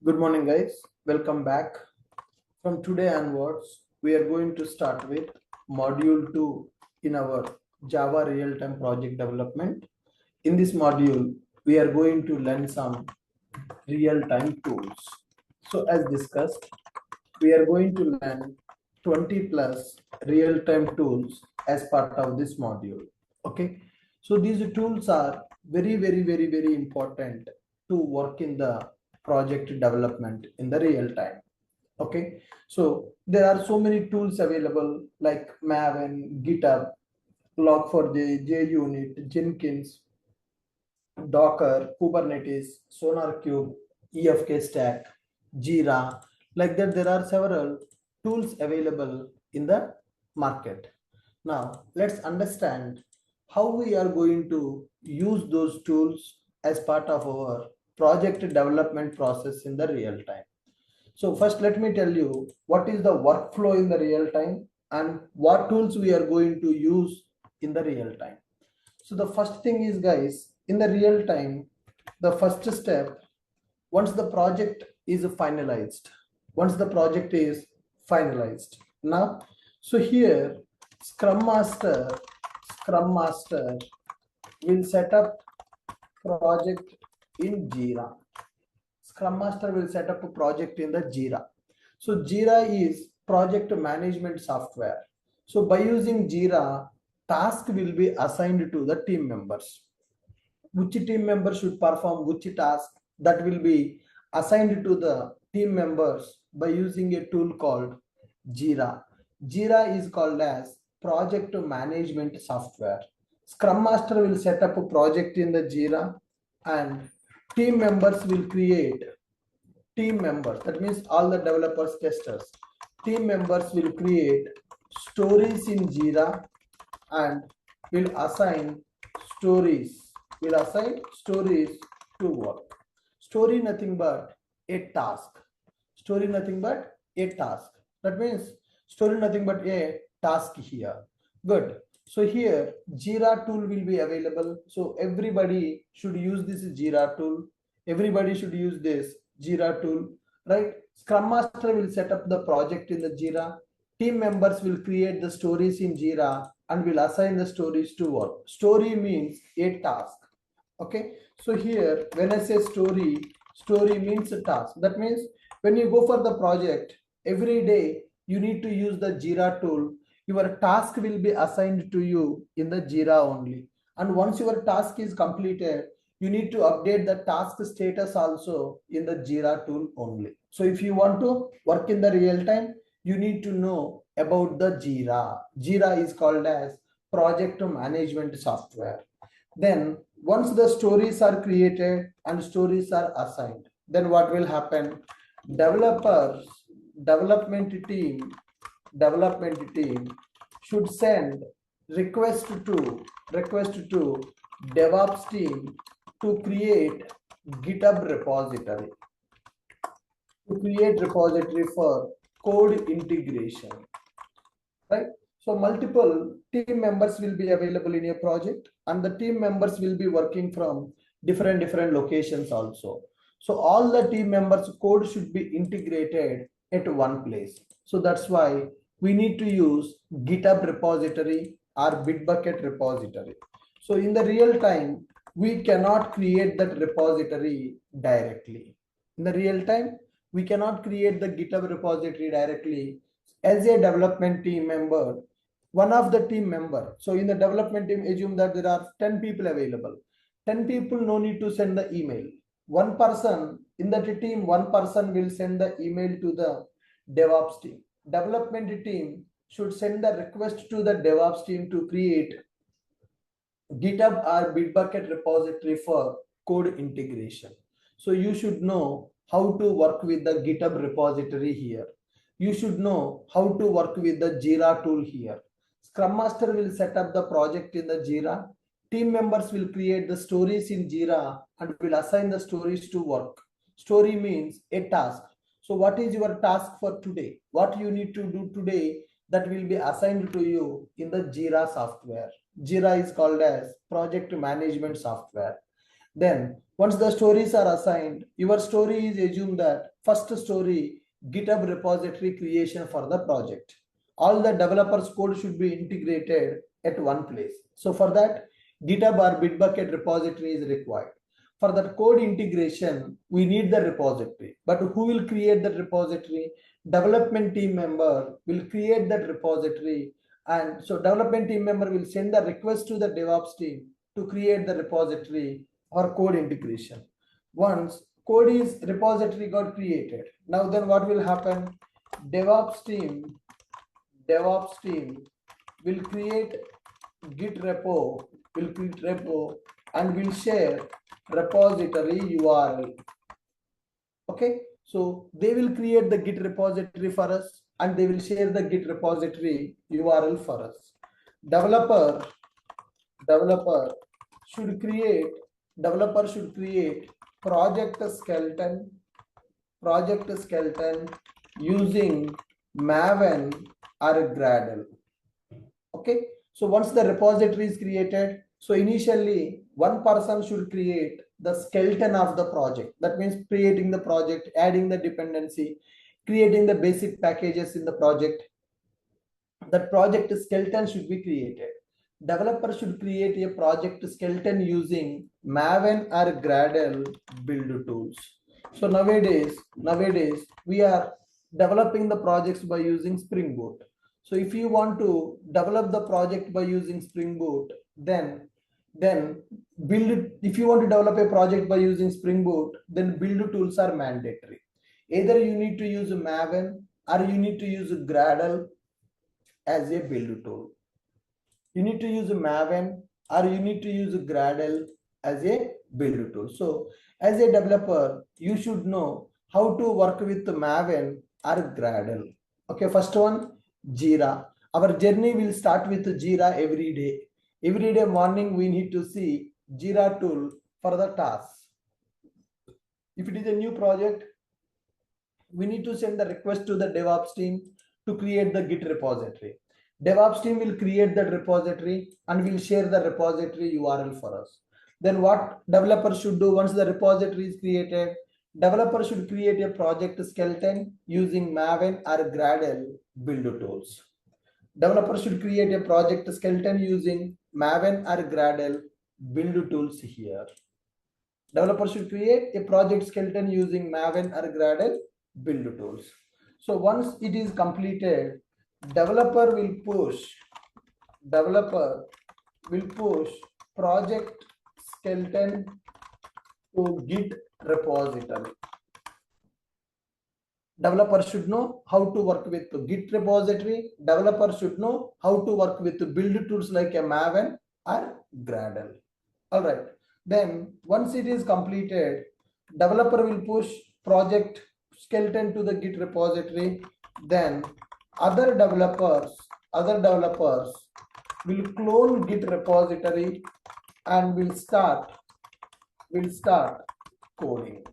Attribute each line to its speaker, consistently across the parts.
Speaker 1: Good morning, guys. Welcome back. From today onwards, we are going to start with module 2 in our Java real-time project development. In this module, we are going to learn some real-time tools. So, as discussed, we are going to learn 20 plus real-time tools as part of this module. Okay. So, these tools are very important to work in the project development in the real time. Okay, so there are so many tools available like Maven, GitHub, Log4j, JUnit, Jenkins, Docker, Kubernetes, SonarQube, EFK Stack, Jira. Like that, there are several tools available in the market. Now, let's understand how we are going to use those tools as part of our project development process in the real time. So first, let me tell you what is the workflow in the real time and what tools we are going to use in the real time. So the first thing is, guys, in the real time, the first step, once the project is finalized, now, so here Scrum Master will set up project in Jira. Scrum Master will set up a project in the Jira. So Jira is project management software. So by using Jira, task will be assigned to the team members. Which team member should perform which task, that will be assigned to the team members by using a tool called Jira. Jira is called as project management software. Scrum Master will set up a project in the Jira and team members will create that means all the developers, testers, team members will create stories in Jira and will assign stories to work. Story nothing but a task. That means story nothing but a task here. Good. So here Jira tool will be available. So everybody should use this Jira tool. Right? Scrum Master will set up the project in the Jira. Team members will create the stories in Jira and will assign the stories to work. Story means a task. Okay, so here when I say story means a task. That means when you go for the project, every day you need to use the Jira tool. Your task will be assigned to you in the Jira only, and once your task is completed, you need to update the task status also in the Jira tool only. So if you want to work in the real time, you need to know about the Jira. Jira is called as project management software. Then once the stories are created and stories are assigned, then what will happen? Developers, development team should send request to DevOps team to create GitHub repository for code integration, right? So multiple team members will be available in a project, and the team members will be working from different locations also. So all the team members code should be integrated at one place. So that's why we need to use GitHub repository or Bitbucket repository. So in the real time, we cannot create that repository directly. In the real time, we cannot create the GitHub repository directly. As a development team member, one of the team member, so in the development team, assume that there are 10 people available. 10 people, no need to send the email. One person in that team, one person will send the email to the DevOps team. Development team should send the request to the DevOps team to create GitHub or Bitbucket repository for code integration. So you should know how to work with the GitHub repository here. You should know how to work with the Jira tool here. Scrum Master will set up the project in the Jira. Team members will create the stories in Jira and will assign the stories to work. Story means a task. So what is your task for today? What you need to do today, that will be assigned to you in the Jira software. Jira is called as project management software. Then once the stories are assigned, your story is assumed that first story GitHub repository creation for the project. All the developers code should be integrated at one place. So for that, GitHub or Bitbucket repository is required. For that code integration, we need the repository. But who will create that repository? Development team member will create that repository. And so development team member will send the request to the DevOps team to create the repository or code integration. Once code is repository got created, now then what will happen? DevOps team, DevOps team will create Git repo, and will share repository URL. Okay, so they will create the Git repository for us and they will share the Git repository URL for us. Developer should create developer should create project skeleton using Maven or Gradle. Okay, so once the repository is created, so initially one person should create the skeleton of the project. That means creating the project, adding the dependency, creating the basic packages in the project. That project skeleton should be created. Developer should create a project skeleton using Maven or Gradle build tools. So nowadays we are developing the projects by using Spring Boot. So if you want to develop the project by using Spring Boot, then build it. If you want to develop a project by using Spring Boot, then build tools are mandatory. Either you need to use Maven or you need to use Gradle as a build tool. You need to use Maven or you need to use Gradle as a build tool. So as a developer, you should know how to work with Maven or Gradle. Okay, first one, Jira. Our journey will start with Jira every day. Every day morning, we need to see Jira tool for the tasks. If it is a new project, we need to send the request to the DevOps team to create the Git repository. DevOps team will create that repository and will share the repository URL for us. Then what developers should do once the repository is created? Developers should create a project skeleton using Maven or Gradle build tools. Developers should create a project skeleton using Maven or Gradle build tools here. Developers should create a project skeleton using Maven or Gradle build tools. So once it is completed, developer will push project skeleton to Git repository. Developer should know how to work with the Git repository. Developer should know how to work with the build tools like a Maven or Gradle. All right. Then once it is completed, developer will push project skeleton to the Git repository. Then other developers will clone Git repository and will start coding.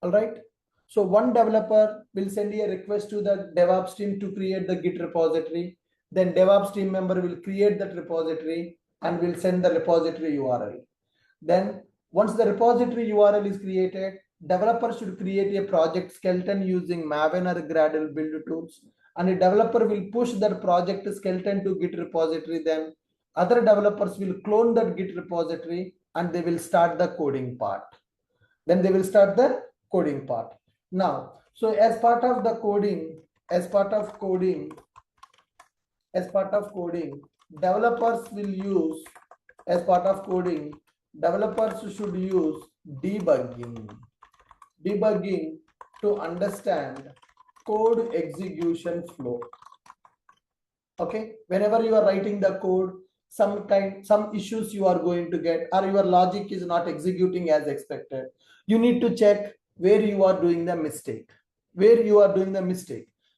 Speaker 1: All right. So one developer will send a request to the DevOps team to create the Git repository. Then DevOps team member will create that repository and will send the repository URL. Then once the repository URL is created, developer should create a project skeleton using Maven or Gradle build tools. And a developer will push that project skeleton to Git repository. Then other developers will clone that Git repository and they will start the coding part. Now, so as part of coding, developers should use debugging to understand code execution flow. Okay, whenever you are writing the code, some issues you are going to get, or your logic is not executing as expected, you need to check where you are doing the mistake.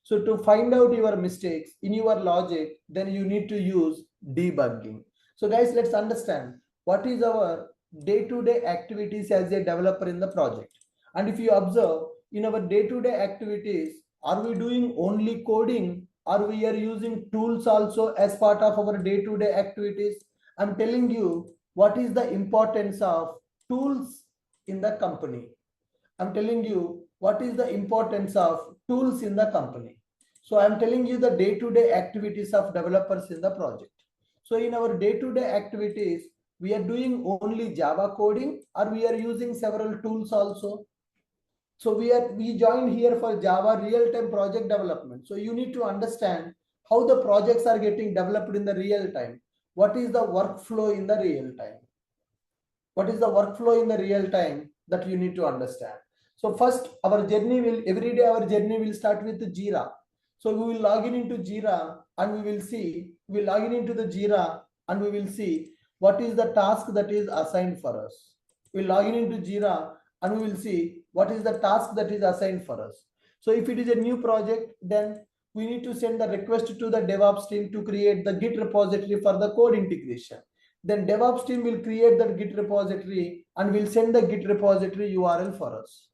Speaker 1: So to find out your mistakes in your logic, then you need to use debugging. So guys, let's understand what is our day-to-day activities as a developer in the project. And if you observe in our day-to-day activities, are we doing only coding or we are using tools also as part of our day-to-day activities? I'm telling you, what is the importance of tools in the company. I'm telling you what is the importance of tools in the company. So I'm telling you the day-to-day activities of developers in the project. So in our day-to-day activities, we are doing only Java coding, or we are using several tools also. So we joined here for Java real-time project development. So you need to understand how the projects are getting developed in the real time. What is the workflow in the real time? What is the workflow in the real time that you need to understand? So first, our journey will every day our journey will start with Jira. So we will log in into Jira and we will see, we will log in into the Jira and we will see what is the task that is assigned for us. We will log in into Jira and we will see what is the task that is assigned for us. So if it is a new project, then we need to send the request to the DevOps team to create the Git repository for the code integration. Then DevOps team will create that Git repository and will send the Git repository URL for us.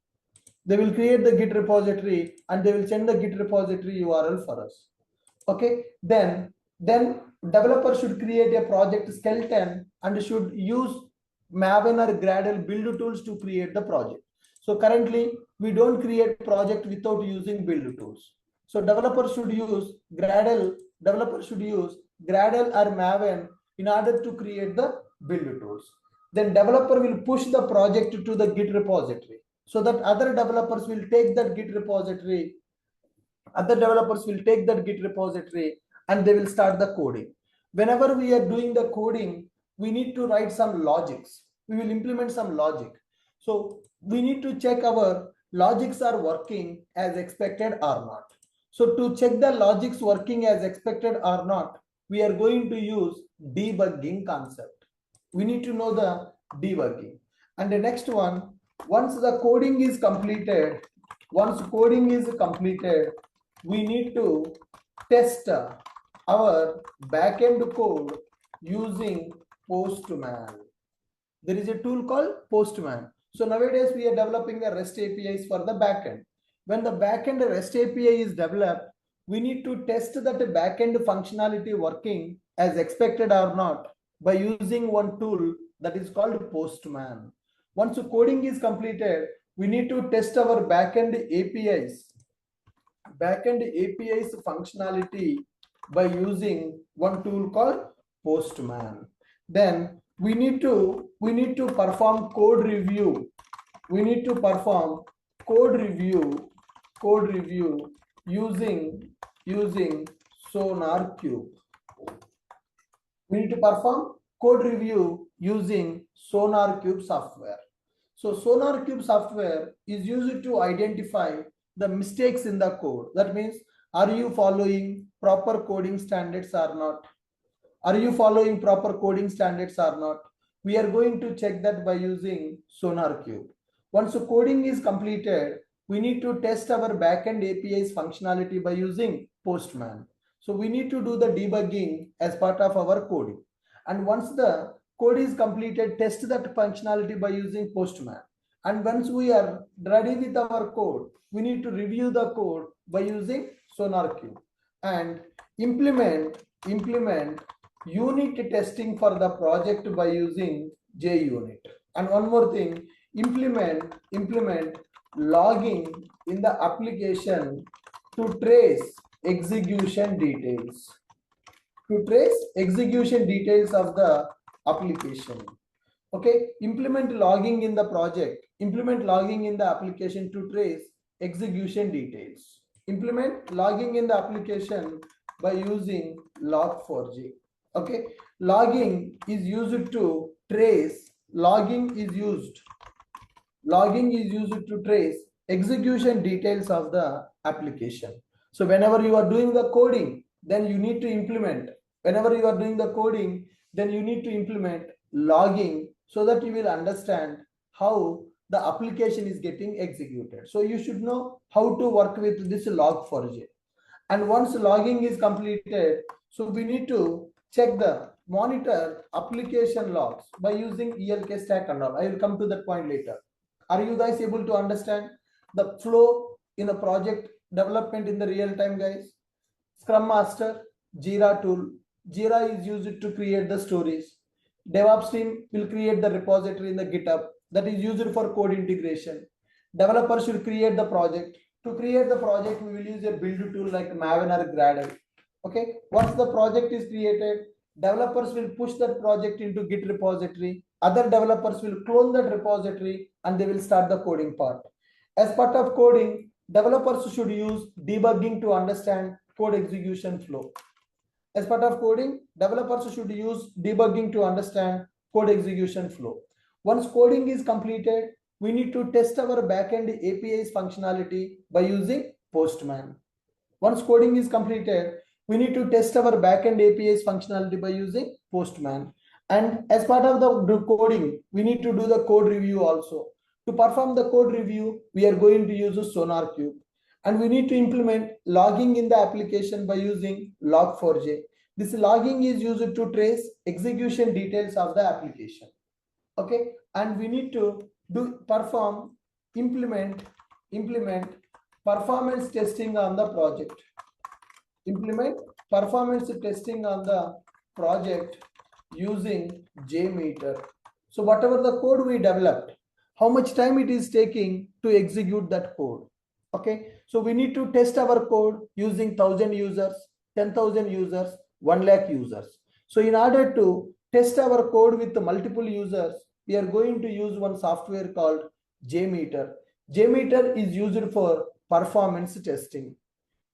Speaker 1: They will create the Git repository and they will send the Git repository URL for us. Okay, then developer should create a project skeleton and should use Maven or Gradle build tools to create the project. So currently we don't create project without using build tools. So developers should use Gradle or Maven in order to create the build tools. Then developer will push the project to the Git repository so that other developers will take that Git repository. Other developers will take that Git repository and they will start the coding. Whenever we are doing the coding, we need to write some logics. We will implement some logic. So we need to check our logics are working as expected or not. So to check the logics working as expected or not, we are going to use debugging concept. We need to know the debugging. And the next one, once coding is completed, we need to test our backend code using Postman. There is a tool called Postman. So nowadays we are developing the REST APIs for the backend. When the backend REST API is developed, we need to test that the backend functionality working as expected or not by using one tool that is called Postman. Once the coding is completed, we need to test our backend APIs functionality by using one tool called Postman. Then we need to perform code review. We need to perform code review using SonarQube. We need to perform code review using SonarQube software. So SonarQube software is used to identify the mistakes in the code. That means, are you following proper coding standards or not? Are you following proper coding standards or not? We are going to check that by using SonarQube. Once the coding is completed, we need to test our backend API's functionality by using Postman. So we need to do the debugging as part of our coding. And once the code is completed, test that functionality by using Postman. And once we are ready with our code, we need to review the code by using SonarQube and implement unit testing for the project by using JUnit. And one more thing, implement logging in the application to trace execution details. Of the application. Okay, implement logging in the project, implement logging in the application to trace execution details. Implement logging in the application by using log4j. Okay, logging is used to trace execution details of the application. So whenever you are doing the coding, then you need to implement logging so that you will understand how the application is getting executed. So you should know how to work with this log4j. And once logging is completed, so we need to check the monitor application logs by using ELK stack and all. I will come to that point later. Are you guys able to understand the flow in the project development in the real time, guys? Scrum Master, Jira tool. Jira is used to create the stories. DevOps team will create the repository in the GitHub that is used for code integration. Developers should create the project. To create the project, we will use a build tool like Maven or Gradle. Okay, once the project is created, developers will push that project into Git repository. Other developers will clone that repository and they will start the coding part. As part of coding, developers should use debugging to understand code execution flow. As part of coding, developers should use debugging to understand code execution flow. Once coding is completed, we need to test our backend API's functionality by using Postman. Once coding is completed, we need to test our backend API's functionality by using Postman. And as part of the coding, we need to do the code review also. To perform the code review, we are going to use a SonarQube. And we need to implement logging in the application by using Log4j. This logging is used to trace execution details of the application. Okay, and we need to implement performance testing on the project. Implement performance testing on the project using JMeter. So whatever the code we developed, how much time it is taking to execute that code. Okay, so we need to test our code using 1,000 users, 10,000 users, 1 lakh users. So in order to test our code with multiple users, we are going to use one software called JMeter. JMeter is used for performance testing.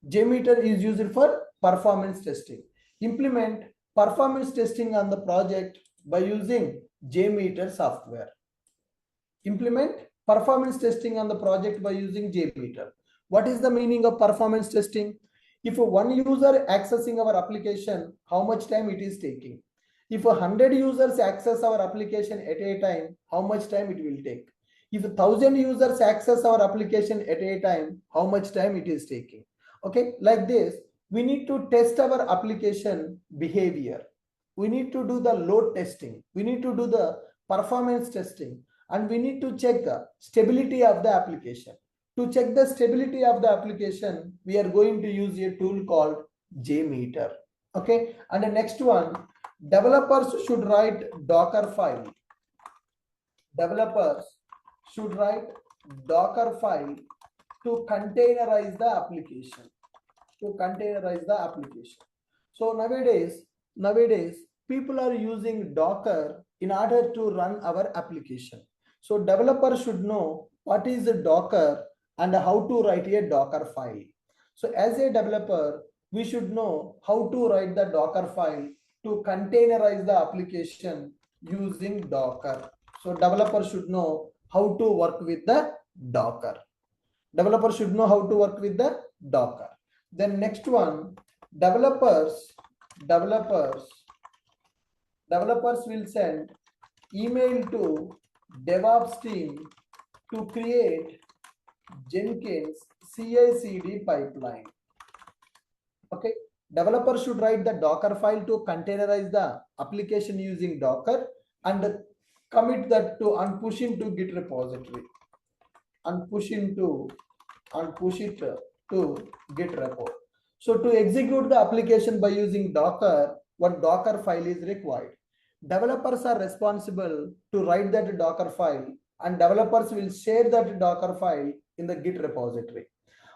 Speaker 1: JMeter is used for performance testing. Implement performance testing on the project by using JMeter software. Implement performance testing on the project by using JMeter. What is the meaning of performance testing? If one user accessing our application, how much time it is taking? If 100 users access our application at a time, how much time it will take? If 1,000 users access our application at a time, how much time it is taking? Okay, like this, we need to test our application behavior. We need to do the load testing. We need to do the performance testing, and we need to check the stability of the application. To check the stability of the application, we are going to use a tool called JMeter. Okay, and the next one, developers should write Docker file. Developers should write Docker file to containerize the application. So nowadays people are using Docker in order to run our application. So developers should know what is a Docker and how to write a Docker file. So as a developer, we should know how to write the Docker file to containerize the application using Docker. So developers should know how to work with the Docker. Developers should know how to work with the Docker. Then next one, developers will send email to DevOps team to create Jenkins CI/CD pipeline. Okay, developers should write the Docker file to containerize the application using Docker and commit that to and push into Git repository and push it to Git repo. So to execute the application by using Docker, what Docker file is required? Developers are responsible to write that Docker file, and developers will share that Docker file in the Git repository.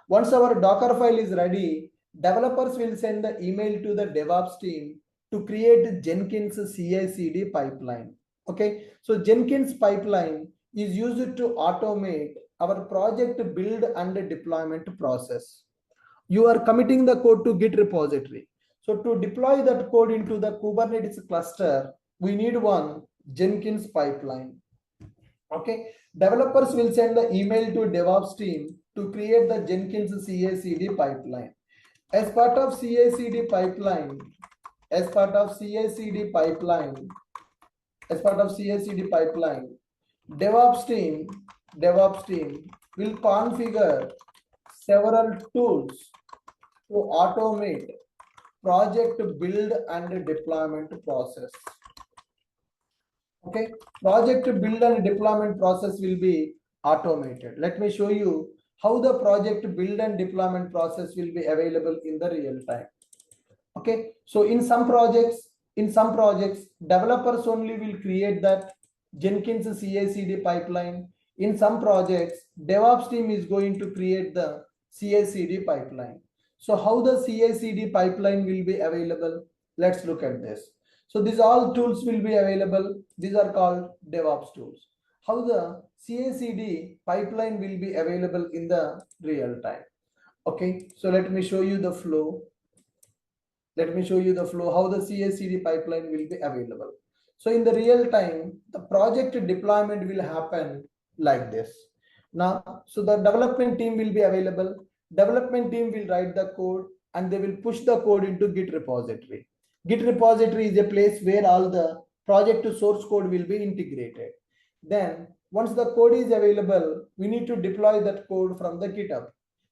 Speaker 1: Once our Docker file is ready, developers will send the email to the DevOps team to create Jenkins CI/CD pipeline. Okay, so Jenkins pipeline is used to automate our project build and deployment process. You are committing the code to Git repository. So to deploy that code into the Kubernetes cluster, we need one Jenkins pipeline. Okay, developers will send the email to DevOps team to create the Jenkins CI/CD pipeline. As part of CI/CD pipeline, DevOps team will configure several tools to automate project build and deployment process. Okay, project build and deployment process will be automated. Let me show you how the project build and deployment process will be available in the real time. Okay, so in some projects, in some projects, developers only will create that Jenkins CI/CD pipeline. In some projects, DevOps team is going to create the CI/CD pipeline. So how the CI/CD pipeline will be available? Let's look at this. So these all tools will be available. These are called DevOps tools. How the CI/CD pipeline will be available in the real time. Okay, so let me show you the flow. Let me show you the flow, how the CI/CD pipeline will be available. So in the real time, the project deployment will happen like this. Now, so the development team will be available. Development team will write the code and they will push the code into Git repository. Git repository is a place where all the project to source code will be integrated. Then once the code is available, we need to deploy that code from the GitHub.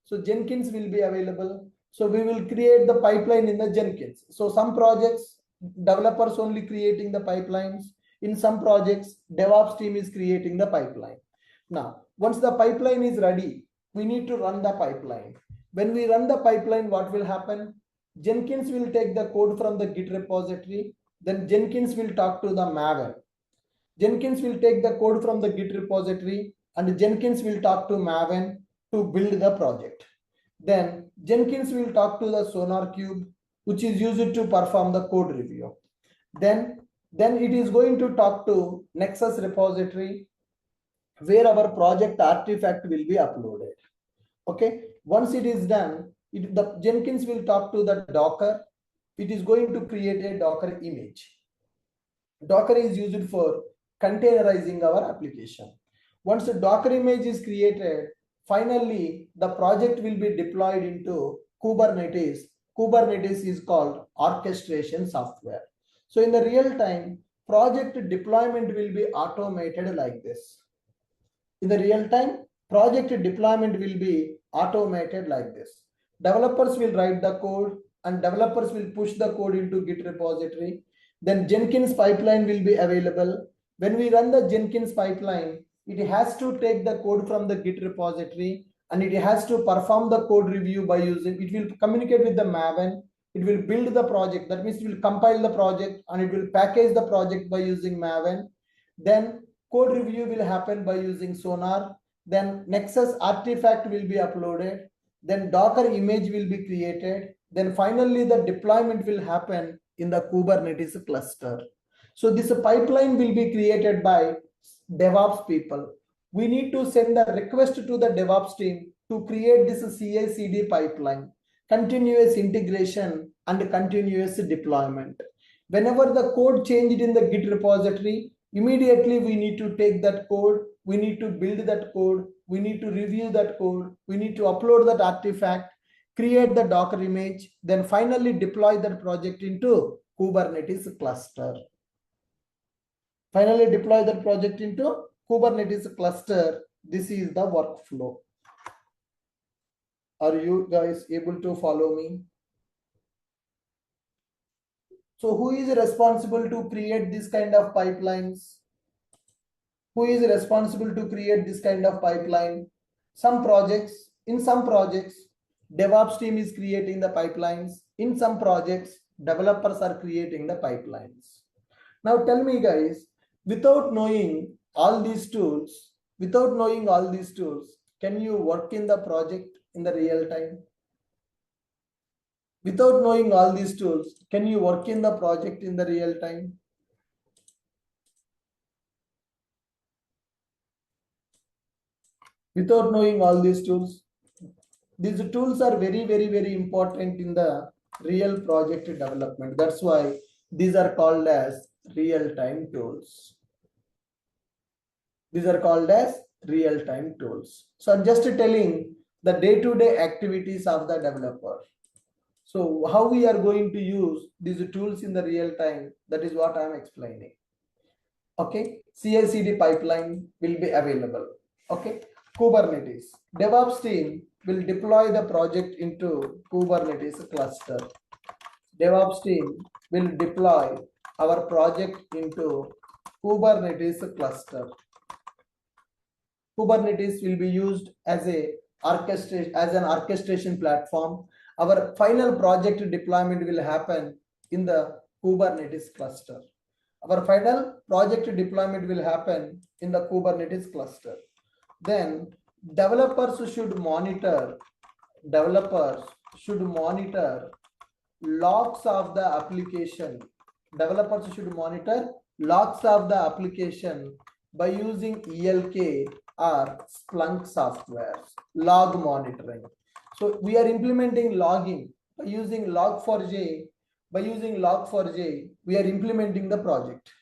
Speaker 1: So Jenkins will be available. So we will create the pipeline in the Jenkins. So some projects, developers only creating the pipelines. In some projects, DevOps team is creating the pipeline. Now, once the pipeline is ready, we need to run the pipeline. When we run the pipeline, what will happen? Jenkins will take the code from the Git repository. Then Jenkins will talk to the Maven. Jenkins will take the code from the Git repository and Jenkins will talk to Maven to build the project. Then Jenkins will talk to the Sonar Cube, which is used to perform the code review. Then it is going to talk to Nexus repository where our project artifact will be uploaded. Okay, once it is done, the Jenkins will talk to the Docker. It is going to create a Docker image. Docker is used for containerizing our application. Once the Docker image is created, finally the project will be deployed into Kubernetes. Kubernetes is called orchestration software. So in the real time, project deployment will be automated like this. In the real time, project deployment will be automated like this. Developers will write the code and developers will push the code into Git repository. Then Jenkins pipeline will be available. When we run the Jenkins pipeline, it has to take the code from the Git repository and it has to perform the code review by using, it will communicate with the Maven, it will build the project, that means it will compile the project and it will package the project by using Maven. Then code review will happen by using Sonar. Then Nexus artifact will be uploaded. Then Docker image will be created. Then finally the deployment will happen in the Kubernetes cluster. So this pipeline will be created by DevOps people. We need to send a request to the DevOps team to create this CI/CD pipeline, continuous integration and continuous deployment. Whenever the code changed in the Git repository, immediately we need to take that code, we need to build that code, we need to review that code, we need to upload that artifact, create the Docker image, then finally deploy that project into Kubernetes cluster. Finally deploy that project into Kubernetes cluster. This is the workflow. Are you guys able to follow me? So who is responsible to create this kind of pipelines? Who is responsible to create this kind of pipeline? Some projects, in some projects, DevOps team is creating the pipelines. In some projects, developers are creating the pipelines. Now tell me guys, without knowing all these tools, can you work in the project in the real time? Without knowing all these tools, can you work in the project in the real time? Without knowing all these tools are very, very, very important in the real project development. That's why these are called as real-time tools. These are called as real-time tools. So I'm just telling the day-to-day activities of the developer. So how we are going to use these tools in the real time, that is what I'm explaining. Okay, CI/CD pipeline will be available. Okay, Kubernetes. DevOps team will deploy the project into Kubernetes cluster. DevOps team will deploy our project into Kubernetes cluster. Kubernetes will be used as an orchestration platform. Our final project deployment will happen in the Kubernetes cluster. Our final project deployment will happen in the Kubernetes cluster. Then developers should monitor logs of the application. Developers should monitor logs of the application by using ELK or Splunk software. Log monitoring. So we are implementing logging by using Log4j. By using Log4j, we are implementing the project.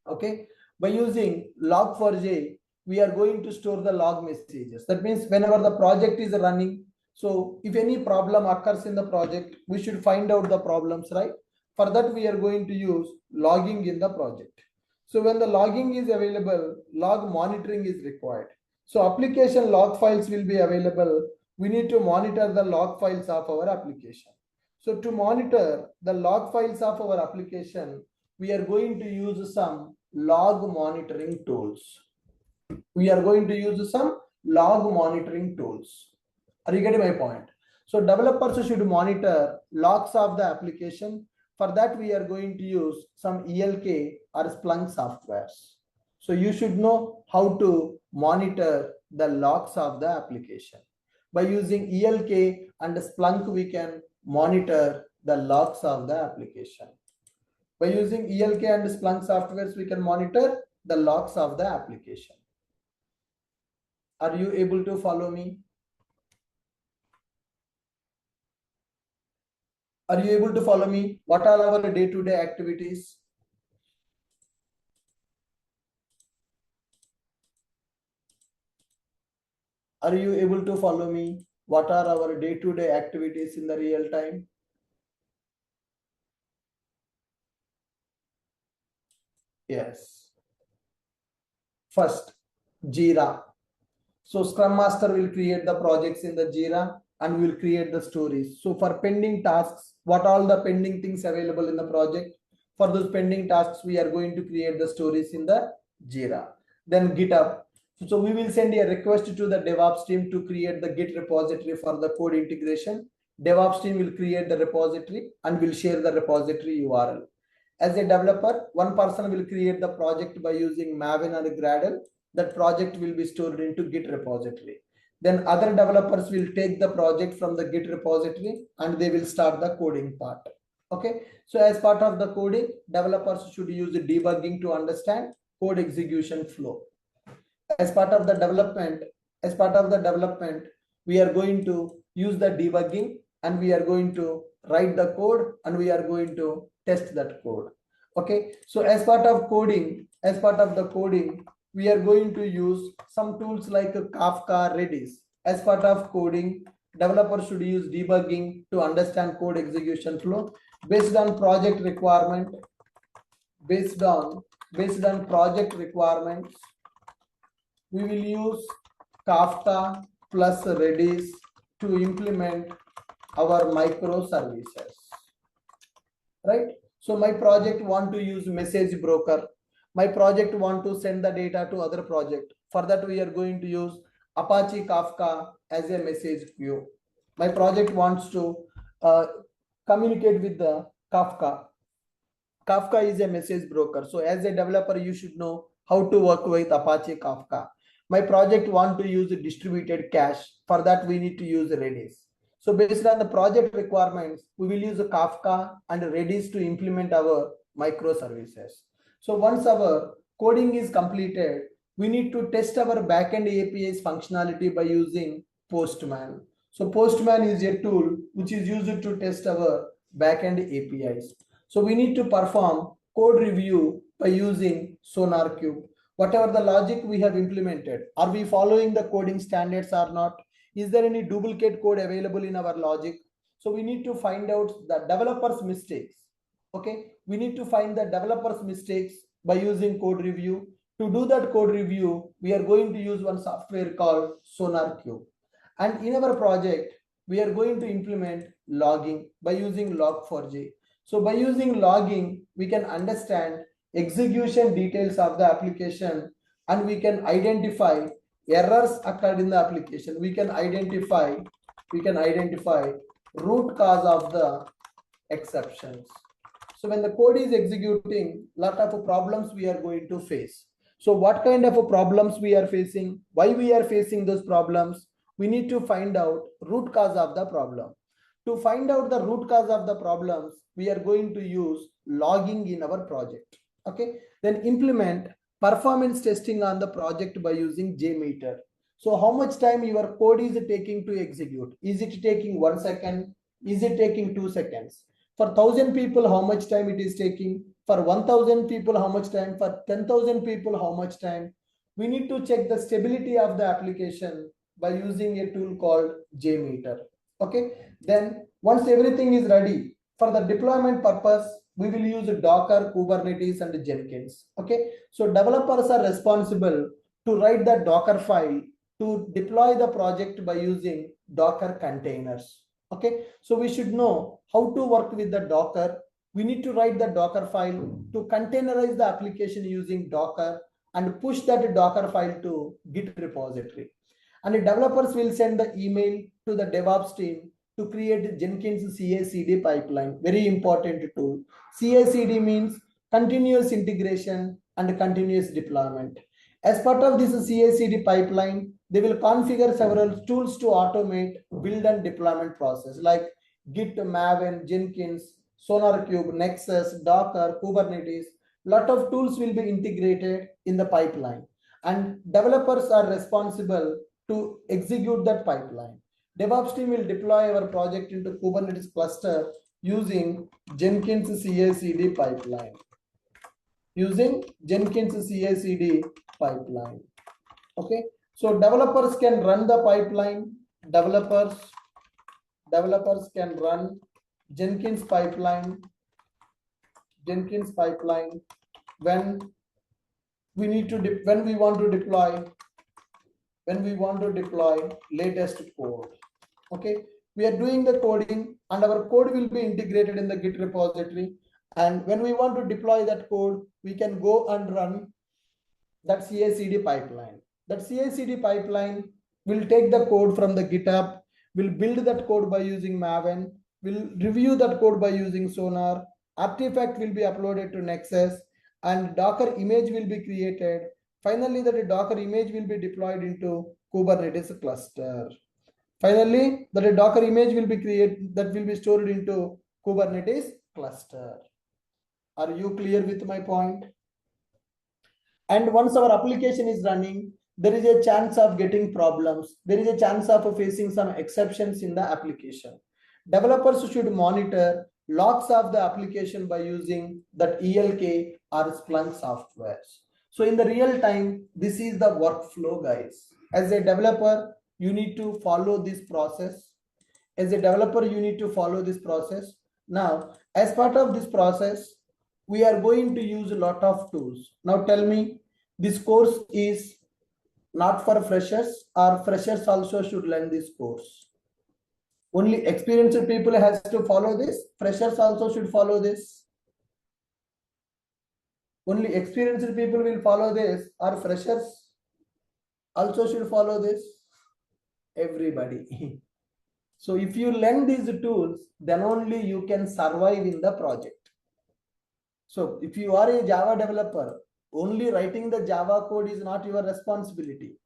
Speaker 1: Okay. By using Log4j, we are going to store the log messages. That means whenever the project is running, so if any problem occurs in the project, we should find out the problems, right? For that, we are going to use logging in the project. So when the logging is available, log monitoring is required. So application log files will be available. We need to monitor the log files of our application. So to monitor the log files of our application, we are going to use some log monitoring tools. We are going to use some log monitoring tools. Are you getting my point? So developers should monitor logs of the application. For that, we are going to use some ELK or Splunk softwares. So you should know how to monitor the logs of the application. By using ELK and Splunk, we can monitor the logs of the application. By using ELK and Splunk softwares, we can monitor the logs of the application. Are you able to follow me? Are you able to follow me? What are our day-to-day activities? Are you able to follow me? What are our day-to-day activities in the real time? Yes. First, Jira. So Scrum Master will create the projects in the Jira and will create the stories. So for pending tasks, what all the pending things available in the project? For those pending tasks, we are going to create the stories in the Jira. Then GitHub. So we will send a request to the DevOps team to create the Git repository for the code integration. DevOps team will create the repository and will share the repository URL. As a developer, one person will create the project by using Maven or Gradle. That project will be stored into Git repository. Then other developers will take the project from the Git repository and they will start the coding part. Okay. So as part of the coding, developers should use debugging to understand code execution flow. As part of the development, we are going to use the debugging and we are going to write the code and we are going to test that code. Okay. So as part of the coding, we are going to use some tools like Kafka, Redis. As part of coding, developers should use debugging to understand code execution flow based on project requirement. Based on project requirements, we will use Kafka plus Redis to implement our microservices. Right? So my project want to use message broker. My project want to send the data to other project. For that, we are going to use Apache Kafka as a message queue. My project wants to communicate with the Kafka. Kafka is a message broker. So as a developer, you should know how to work with Apache Kafka. My project want to use distributed cache. For that, we need to use Redis. So based on the project requirements, we will use Kafka and Redis to implement our microservices. So once our coding is completed, we need to test our backend API's functionality by using Postman. So Postman is a tool which is used to test our backend APIs. So we need to perform code review by using SonarQube. Whatever the logic we have implemented, are we following the coding standards or not? Is there any duplicate code available in our logic? So we need to find out the developer's mistakes. Okay, we need to find the developer's mistakes by using code review. To do that code review, we are going to use one software called SonarQube. And in our project, we are going to implement logging by using Log4j. So by using logging, we can understand execution details of the application and we can identify errors occurred in the application. We can identify root cause of the exceptions. So when the code is executing, lot of problems we are going to face. So what kind of problems we are facing, why we are facing those problems, we need to find out root cause of the problem. To find out the root cause of the problems, we are going to use logging in our project. Okay, then implement performance testing on the project by using JMeter. So how much time your code is taking to execute? Is it taking 1 second? Is it taking 2 seconds? For 1,000 people, how much time it is taking? For 1,000 people, how much time? For 10,000 people, how much time? We need to check the stability of the application by using a tool called JMeter. Okay, then once everything is ready for the deployment purpose, we will use Docker, Kubernetes, and Jenkins. Okay, so developers are responsible to write the Docker file to deploy the project by using Docker containers. Okay, so we should know how to work with the Docker. We need to write the Docker file to containerize the application using Docker and push that Docker file to Git repository. And the developers will send the email to the DevOps team to create Jenkins CI/CD pipeline. Very important tool. CI/CD means continuous integration and continuous deployment. As part of this CI/CD pipeline, they will configure several tools to automate build and deployment process like Git, Maven, Jenkins, SonarQube, Nexus, Docker, Kubernetes. Lot of tools will be integrated in the pipeline, and developers are responsible to execute that pipeline. DevOps team will deploy our project into Kubernetes cluster using Jenkins CI/CD pipeline. Using Jenkins CI/CD pipeline. Okay, so developers can run the pipeline. Developers can run Jenkins pipeline. Jenkins pipeline when we need to when we want to deploy latest code. Okay, we are doing the coding and our code will be integrated in the Git repository, and when we want to deploy that code, we can go and run that CI/CD pipeline. That CI/CD pipeline will take the code from the GitHub, will build that code by using Maven, will review that code by using Sonar, artifact will be uploaded to Nexus, and Docker image will be created. Finally, that Docker image will be deployed into Kubernetes cluster. Finally, that Docker image will be created that will be stored into Kubernetes cluster. Are you clear with my point? And once our application is running, there is a chance of getting problems. There is a chance of facing some exceptions in the application. Developers should monitor logs of the application by using that ELK or Splunk softwares. So in the real time, this is the workflow, guys. As a developer, you need to follow this process. As a developer, you need to follow this process. Now, as part of this process, we are going to use a lot of tools. Now tell me, this course is not for freshers, or freshers also should learn this course? Only experienced people has to follow this? Freshers also should follow this? Only experienced people will follow this, or freshers also should follow this? Everybody. So if you learn these tools, then only you can survive in the project. So if you are a Java developer, only writing the Java code is not your responsibility.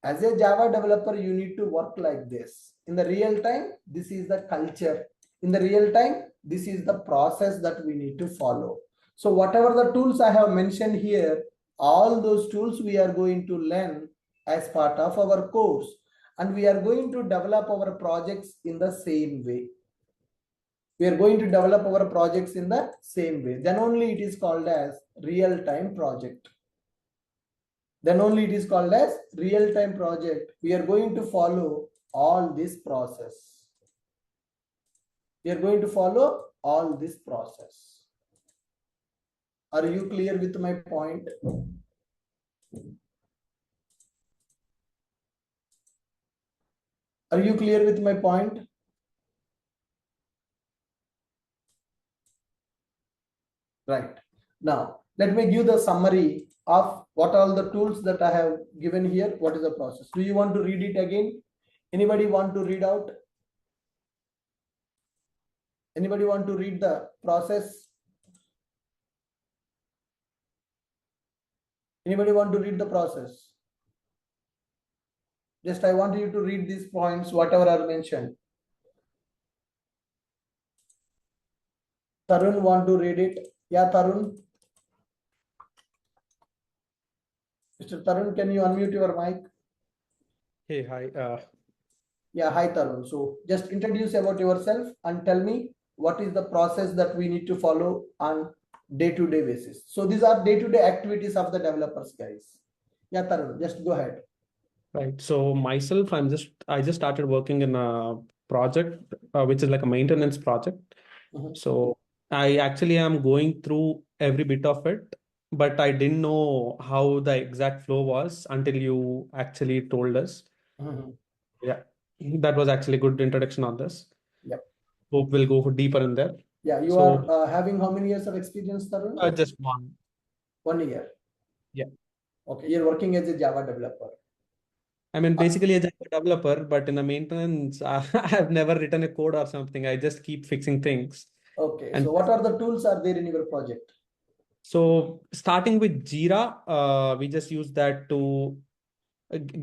Speaker 1: As a Java developer, you need to work like this. In the real time, this is the culture. In the real time, this is the process that we need to follow. So whatever the tools I have mentioned here, all those tools we are going to learn as part of our course. And we are going to develop our projects in the same way. We are going to develop our projects in the same way. Then only it is called as real-time project. Then only it is called as real-time project. We are going to follow all this process. We are going to follow all this process. Are you clear with my point? Are you clear with my point? Right. Now, let me give the summary of what all the tools that I have given here. What is the process? Do you want to read it again? Anybody want to read out? Anybody want to read the process? Anybody want to read the process? Just I want you to read these points, whatever are mentioned. Tarun want to read it? Yeah, Tarun. Mr. Tarun, can you unmute your mic?
Speaker 2: Hey, hi.
Speaker 1: Yeah, hi Tarun. So just introduce about yourself and tell me what is the process that we need to follow on day-to-day basis. So these are day-to-day activities of the developers, guys. Yeah, Tarun, just go ahead.
Speaker 2: Right. So myself, I just started working in a project, which is like a maintenance project.
Speaker 1: Mhm,
Speaker 2: So I actually am going through every bit of it, but I didn't know how the exact flow was until you actually told us.
Speaker 1: mhm.
Speaker 2: Yeah. That was actually a good introduction on this.
Speaker 1: Yep.
Speaker 2: Hope we'll go deeper in there.
Speaker 1: Yeah, you are
Speaker 2: So
Speaker 1: having how many years of experience, Tarun?
Speaker 2: just one.
Speaker 1: 1 year.
Speaker 2: Yeah.
Speaker 1: Okay, you're working as a Java developer.
Speaker 2: I mean,
Speaker 1: Uh,
Speaker 2: basically a Java developer, but in the maintenance, I've never written a code or something. I just keep fixing things.
Speaker 1: okay,
Speaker 2: And
Speaker 1: so what are the tools are there in your project?
Speaker 2: so, starting with Jira, we just use that to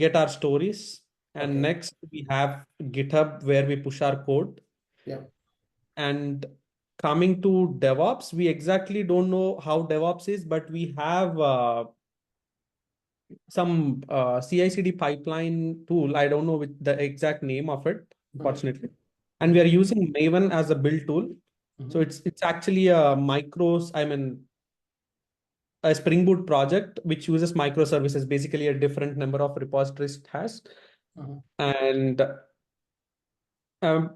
Speaker 2: get our stories. And
Speaker 1: Okay,
Speaker 2: next, we have GitHub where we push our code.
Speaker 1: yeah.
Speaker 2: And coming to DevOps, we exactly don't know how DevOps is, but we have some CI/CD pipeline tool. I don't know with the exact name of it,
Speaker 1: Mhm,
Speaker 2: unfortunately. And we are
Speaker 1: mhm,
Speaker 2: using Maven as a build tool. So
Speaker 1: mhm.
Speaker 2: it's actually a I mean, a Spring Boot project which uses microservices, basically a different number of repositories it has.
Speaker 1: Mhm.
Speaker 2: And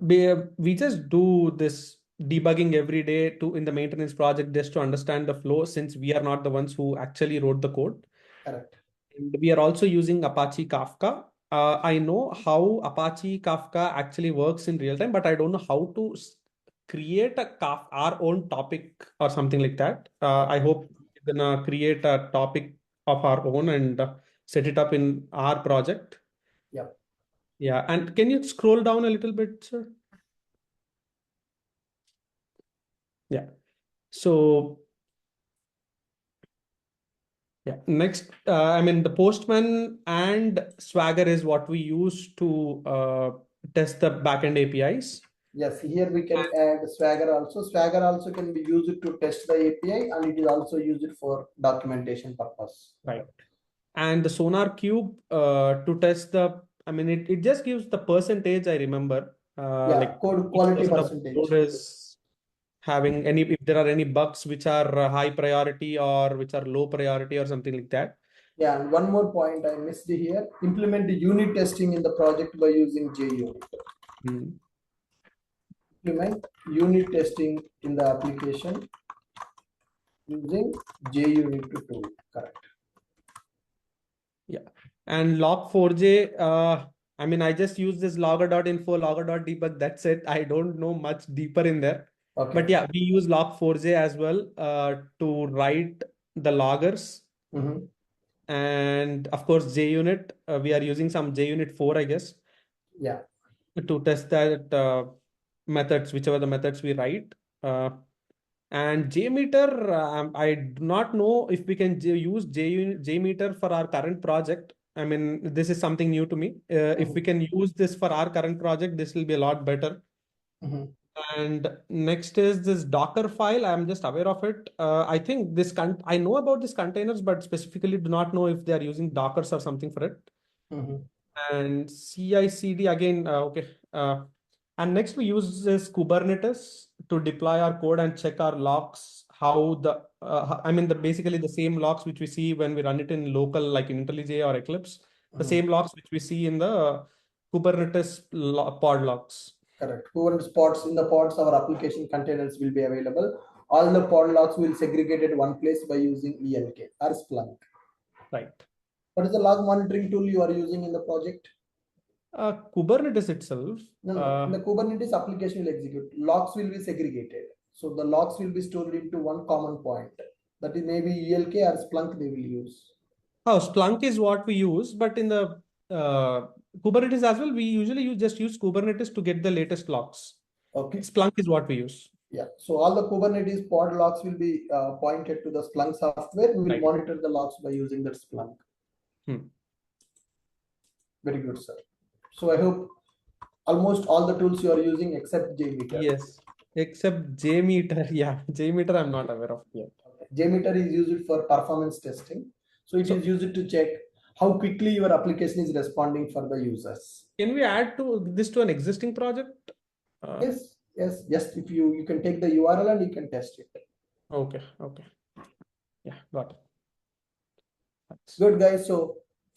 Speaker 2: we just do this debugging every day to in the maintenance project just to understand the flow since we are not the ones who actually wrote the code.
Speaker 1: Correct.
Speaker 2: And we are also using Apache Kafka. I know how Apache Kafka actually works in real time, but I don't know how to create our own topic or something like that. I
Speaker 1: Okay.
Speaker 2: hope we're gonna create a topic of our own and set it up in our project.
Speaker 1: Yep.
Speaker 2: Yeah, and can you scroll down a little bit, sir? Yeah. So yeah, next, I mean, the Postman and Swagger is what we use to test the backend APIs.
Speaker 1: Yes, here we can add Swagger also. Swagger also can be used to test the API and it is also used for documentation purpose.
Speaker 2: Right. And the Sonar Cube to test I mean, it just gives the percentage, I remember,
Speaker 1: Yeah,
Speaker 2: like
Speaker 1: code
Speaker 2: each
Speaker 1: quality
Speaker 2: percent of
Speaker 1: percentage.
Speaker 2: code is having if there are any bugs which are high priority or which are low priority or something like that.
Speaker 1: Yeah, and one more point I missed here. Implement the unit testing in the project by using JUnit.
Speaker 2: Hmm.
Speaker 1: Implement unit testing in the application using JUnit to tool. Correct.
Speaker 2: Yeah. And log4j, I mean, I just use this logger.info, logger.debug. That's it. I don't know much deeper in there. But
Speaker 1: Okay.
Speaker 2: yeah, we use log4j as well to write the loggers.
Speaker 1: Mm-hmm.
Speaker 2: And of course, JUnit, we are using some JUnit 4, I guess,
Speaker 1: Yeah.
Speaker 2: to test that methods, whichever the methods we write. Uh, and JMeter, I do not know if we can use JMeter for our current project. I mean, this is something new to me. If we
Speaker 1: Mm-hmm.
Speaker 2: can use this for our current project, this will be a lot better.
Speaker 1: Mm-hmm.
Speaker 2: And next is this Docker file. I'm just aware of it. I think I know about these containers, but specifically do not know if they are using Dockers or something for it.
Speaker 1: Mm-hmm.
Speaker 2: And CI/CD again. Okay. And next we use this Kubernetes to deploy our code and check our logs. I mean, basically the same logs which we see when we run it in local, like in IntelliJ or Eclipse, the
Speaker 1: Mm-hmm.
Speaker 2: same logs which we see in the Kubernetes pod logs.
Speaker 1: Correct. Kubernetes pods in the pods, our application containers will be available. All the pod logs will segregate at one place by using ELK or Splunk.
Speaker 2: Right.
Speaker 1: What is the log monitoring tool you are using in the project?
Speaker 2: Kubernetes itself.
Speaker 1: No, no. In the Kubernetes application will execute. Logs will be segregated. So the logs will be stored into one common point. That is maybe ELK or Splunk they will use.
Speaker 2: Oh, Splunk is what we use, but in the Kubernetes as well, we usually just use Kubernetes to get the latest logs.
Speaker 1: Okay.
Speaker 2: Splunk is what we use.
Speaker 1: Yeah. So all the Kubernetes pod logs will be pointed to the Splunk software. We will
Speaker 2: Right.
Speaker 1: monitor the logs by using that Splunk.
Speaker 2: Hmm.
Speaker 1: Very good, sir. So I hope almost all the tools you are using except JMeter.
Speaker 2: Yes, except JMeter. Yeah, JMeter I'm not aware of yet.
Speaker 1: JMeter is used for performance testing. So it
Speaker 2: So
Speaker 1: is used to check how quickly your application is responding for the users.
Speaker 2: can we add to this to an existing project?
Speaker 1: Yes, yes, yes. If you can take the URL and you can test it.
Speaker 2: Okay, okay. Yeah, got it. Thanks.
Speaker 1: Good guys. So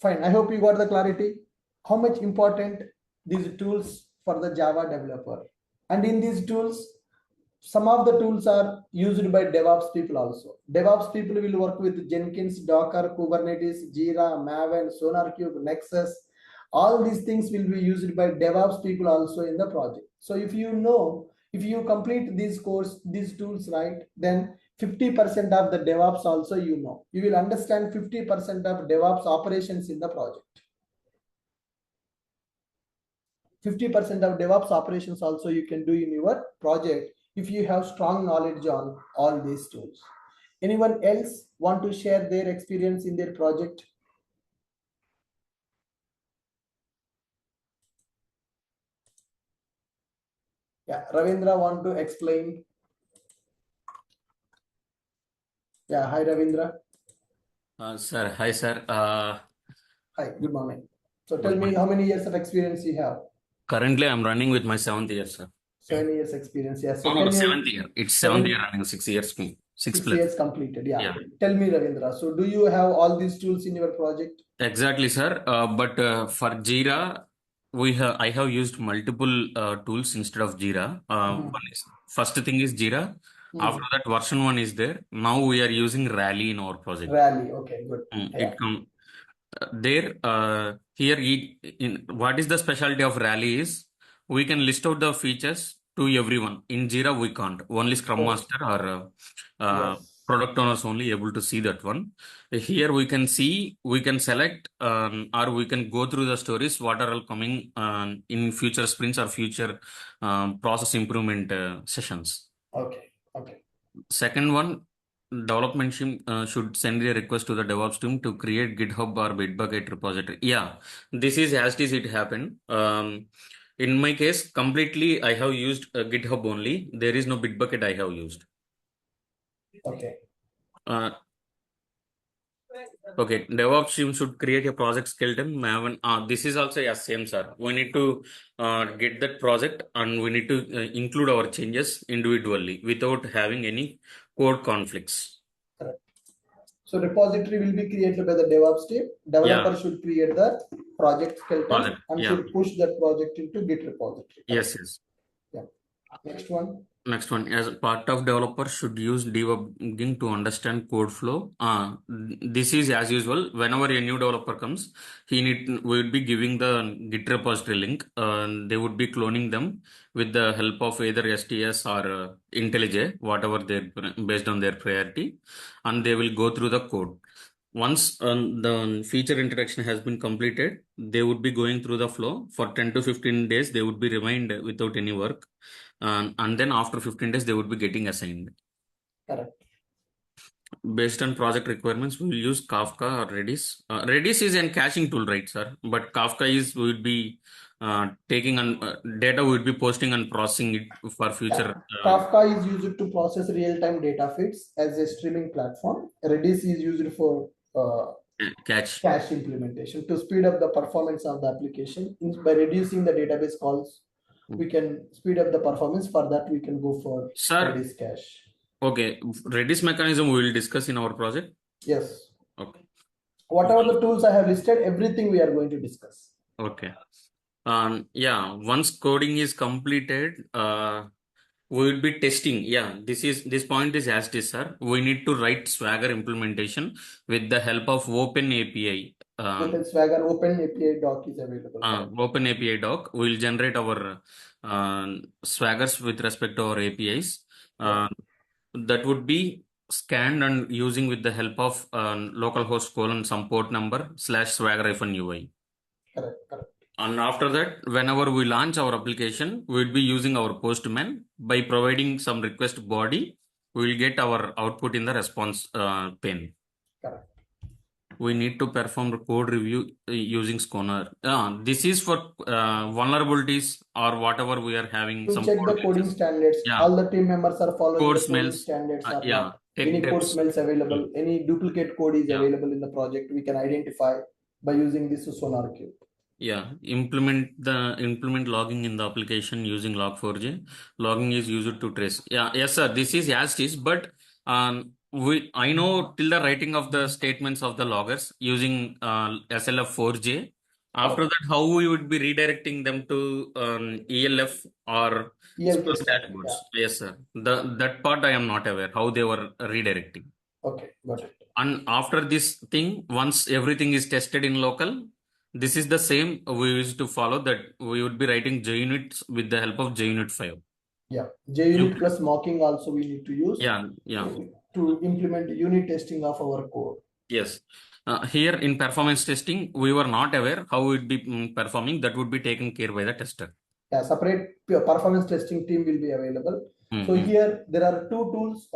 Speaker 1: fine. I hope you got the clarity. How much important these tools for the Java developer. And in these tools, some of the tools are used by DevOps people also. DevOps people will work with Jenkins, Docker, Kubernetes, Jira, Maven, SonarQube, Nexus. All these things will be used by DevOps people also in the project. So if you know, if you complete these course, these tools right, then 50% of the DevOps also you know. You will understand 50% of DevOps operations in the project. 50% of DevOps operations also you can do in your project if you have strong knowledge on all these tools. Anyone else want to share their experience in their project? Yeah, Ravindra want to explain. Yeah, hi Ravindra.
Speaker 3: Sir, hi sir.
Speaker 1: Hi, good morning. So tell
Speaker 3: Good
Speaker 1: me
Speaker 3: morning.
Speaker 1: how many years of experience you have?
Speaker 3: Currently, I'm running with my seventh year, sir.
Speaker 1: 7 years experience. Yeah. So
Speaker 3: No,
Speaker 1: can you
Speaker 3: seventh year. It's seventh year
Speaker 1: seven
Speaker 3: running, 6 years, six
Speaker 1: 6
Speaker 3: plus.
Speaker 1: years completed? Yeah.
Speaker 3: Yeah,
Speaker 1: Tell me Ravindra. So do you have all these tools in your project?
Speaker 3: exactly, sir. But for Jira, I have used multiple tools instead of Jira. First thing is Jira. After
Speaker 1: Mhm.
Speaker 3: that, version one is there. Now we are using Rally in our project.
Speaker 1: Rally. Okay, good. Yeah.
Speaker 3: It come there here in what is the specialty of Rally is we can list out the features to everyone. In Jira we can't. Only Scrum
Speaker 1: Oh,
Speaker 3: Master or
Speaker 1: yes.
Speaker 3: product owners only able to see that one. Here we can see, we can select or we can go through the stories what are all coming in future sprints or future process improvement sessions.
Speaker 1: Okay. Okay.
Speaker 3: Second one, development team should send a request to the DevOps team to create GitHub or Bitbucket repository. Yeah, this is as it is it happened. In my case, completely I have used GitHub only. There is no Bitbucket I have used.
Speaker 1: Okay.
Speaker 3: Uh, okay, DevOps team should create a project skeleton. Maven. This is also yes, same sir. We need to get that project and we need to include our changes individually without having any code conflicts.
Speaker 1: Correct. So repository will be created by the DevOps team.
Speaker 3: Yeah,
Speaker 1: Developer should create the project skeleton
Speaker 3: project.
Speaker 1: and
Speaker 3: Yeah.
Speaker 1: should push that project into Git repository. Correct.
Speaker 3: Yes, yes.
Speaker 1: Yeah. Next one.
Speaker 3: Next one, as a part of developer should use debugging to understand code flow. This is as usual. Whenever a new developer comes, we would be giving the Git repository link. They would be cloning them with the help of either STS or IntelliJ, whatever they based on their priority, and they will go through the code. Once the feature introduction has been completed, they would be going through the flow for 10 to 15 days. They would be remained without any work, and then after 15 days they would be getting assigned.
Speaker 1: Correct.
Speaker 3: Based on project requirements, we will use Kafka or Redis. Redis is a caching tool, right, sir? But Kafka is we would be taking on data, we would be posting and processing it for
Speaker 1: Yeah.
Speaker 3: future
Speaker 1: Kafka is used to process real-time data feeds as a streaming platform. Redis is used for
Speaker 3: cache.
Speaker 1: cache implementation to speed up the performance of the application. By reducing the database calls, we can speed up the performance. For that, we can go for
Speaker 3: Sir,
Speaker 1: Redis cache.
Speaker 3: okay, Redis mechanism we will discuss in our project.
Speaker 1: Yes.
Speaker 3: Okay.
Speaker 1: Whatever the tools I have listed, everything we are going to discuss.
Speaker 3: Okay. Yeah, once coding is completed, we will be testing. Yeah, this point is as it is, sir. We need to write Swagger implementation with the help of Open API.
Speaker 1: Within Swagger, Open API doc is available. Correct.
Speaker 3: Open API doc. We will generate our Swaggers with respect to our APIs.
Speaker 1: Yeah.
Speaker 3: That would be scanned and using with the help of localhost colon some port number /swagger-ui.
Speaker 1: Correct. Correct.
Speaker 3: And after that, whenever we launch our application, we will be using our postman. By providing some request body, we will get our output in the response pane.
Speaker 1: Correct.
Speaker 3: We need to perform the code review using Scholar. This is for vulnerabilities or whatever we are having
Speaker 1: To
Speaker 3: some
Speaker 1: check
Speaker 3: code
Speaker 1: the coding
Speaker 3: glitches.
Speaker 1: standards,
Speaker 3: Yeah,
Speaker 1: all the team members are following
Speaker 3: code
Speaker 1: the coding
Speaker 3: smells.
Speaker 1: standards or
Speaker 3: Yeah,
Speaker 1: not.
Speaker 3: tech
Speaker 1: Any code
Speaker 3: debts.
Speaker 1: smells available, any duplicate code is
Speaker 3: Yeah.
Speaker 1: available in the project, we can identify by using this Sonar Cube.
Speaker 3: Yeah, implement logging in the application using Log4j. Logging is used to trace. Yeah, yes, sir. This is as is, but I know till the writing of the statements of the loggers using SLF4j. After that, how we would be redirecting them to ELF or
Speaker 1: ELT
Speaker 3: Scrum
Speaker 1: stack.
Speaker 3: dashboards.
Speaker 1: Yeah.
Speaker 3: Yes, sir. That part I am not aware how they were redirecting.
Speaker 1: Okay, got it.
Speaker 3: And after this thing, once everything is tested in local, this is the same we used to follow, that we would be writing JUnits with the help of JUnit 5.
Speaker 1: Yeah, JUnit plus mocking also we need to use.
Speaker 3: Yeah, yeah.
Speaker 1: To implement unit testing of our code.
Speaker 3: Yes. Here in performance testing, we were not aware how it would be performing. That would be taken care by the tester.
Speaker 1: Yeah, separate performance testing team will be available. So here there are two tools.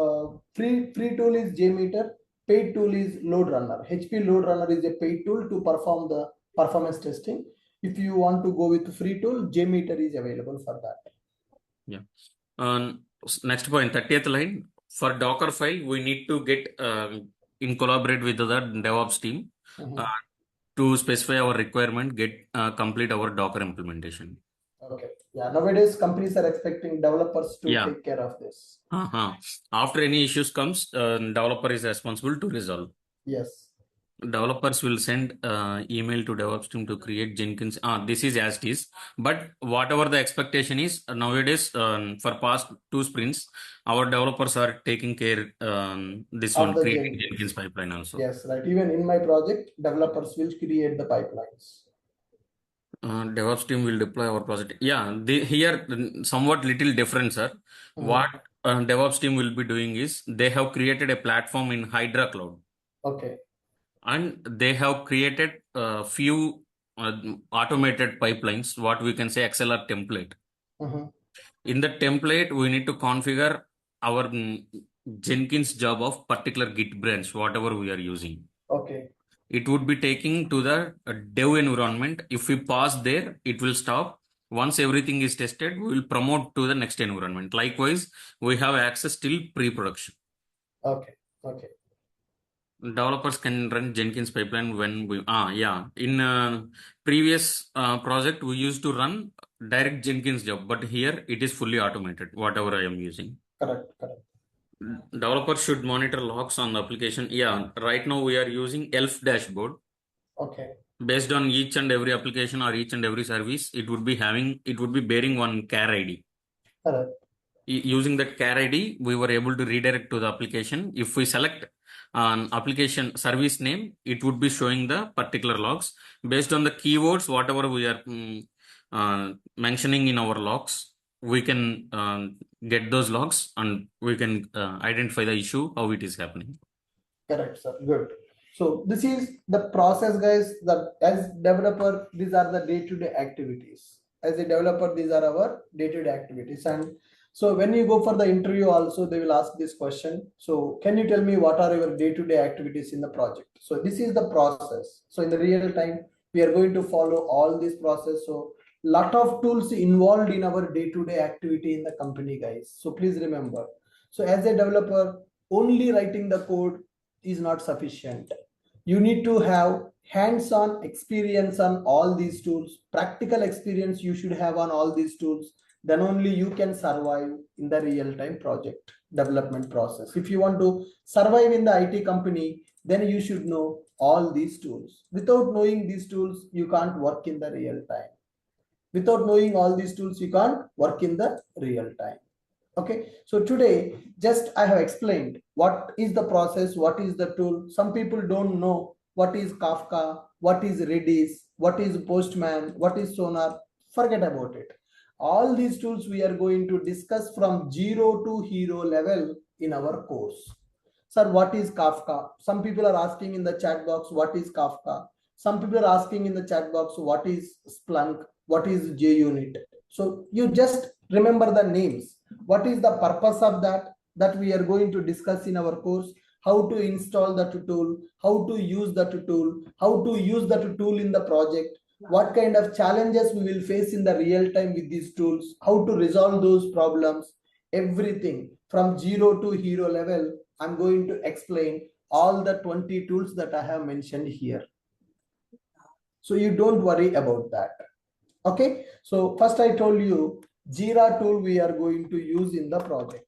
Speaker 1: Free tool is JMeter. Paid tool is Load Runner. HP Load Runner is a paid tool to perform the performance testing. If you want to go with free tool, JMeter is available for that.
Speaker 3: Yeah. Next point, 30th line. For Docker file, we need to get in collaborate with the DevOps team to specify our requirement, complete our Docker implementation.
Speaker 1: Okay. Yeah. Nowadays, companies are expecting developers to take care of this.
Speaker 3: After any issues comes, developer is responsible to resolve.
Speaker 1: Yes.
Speaker 3: Developers will send email to DevOps team to create Jenkins. This is as it is. But whatever the expectation is, nowadays, for past 2 sprints, our developers are taking care this
Speaker 1: Of
Speaker 3: one,
Speaker 1: the
Speaker 3: creating Jenkins pipeline also.
Speaker 1: Yes, right. Even in my project, developers will create the pipelines.
Speaker 3: DevOps team will deploy our project. Yeah, here somewhat little different, sir. What DevOps team will be doing is they have created a platform in Hydra Cloud.
Speaker 1: Okay.
Speaker 3: And they have created a few automated pipelines, what we can say XLR template. In the template, we need to configure our Jenkins job of particular Git branch, whatever we are using.
Speaker 1: Okay.
Speaker 3: It would be taking to the dev environment. If we pause there, it will stop. Once everything is tested, we will promote to the next environment. Likewise, we have access till pre-production.
Speaker 1: Okay. Okay.
Speaker 3: Developers can run Jenkins pipeline when we in previous project we used to run direct Jenkins job, but here it is fully automated, whatever I am using.
Speaker 1: Correct.
Speaker 3: Developers should monitor logs on the application. Right now we are using ELF dashboard.
Speaker 1: Okay.
Speaker 3: Based on each and every application or each and every service, it would be bearing one char ID.
Speaker 1: Correct.
Speaker 3: Using that char ID, we were able to redirect to the application. If we select an application service name, it would be showing the particular logs based on the keywords, whatever we are mentioning in our logs. We can get those logs and we can identify the issue, how it is happening.
Speaker 1: Correct, sir. Good. So this is the process, guys. That as developer, these are the day-to-day activities. As a developer, these are our day-to-day activities. And so when you go for the interview also, they will ask this question. So can you tell me what are your day-to-day activities in the project? So this is the process. So in the real time, we are going to follow all this process. So lot of tools involved in our day-to-day activity in the company, guys. So please remember. So as a developer, only writing the code is not sufficient. You need to have hands-on experience on all these tools, practical experience you should have on all these tools. Then only you can survive in the real-time project development process. If you want to survive in the IT company, then you should know all these tools. Without knowing these tools, you can't work in the real time. Without knowing all these tools, you can't work in the real time. Okay, so today just I have explained what is the process, what is the tool. Some people don't know what is Kafka, what is Redis, what is Postman, what is Sonar. Forget about it. All these tools we are going to discuss from zero to hero level in our course. Sir, what is Kafka? Some people are asking in the chat box, what is Kafka? Some people are asking in the chat box, what is Splunk? What is JUnit? So you just remember the names. What is the purpose of that? That we are going to discuss in our course. How to install that tool, how to use that tool, how to use that tool in the project, what kind of challenges we will face in the real time with these tools, how to resolve those problems, everything from zero to hero level. I'm going to explain all the 20 tools that I have mentioned here. So you don't worry about that. Okay. So first I told you Jira tool we are going to use in the project.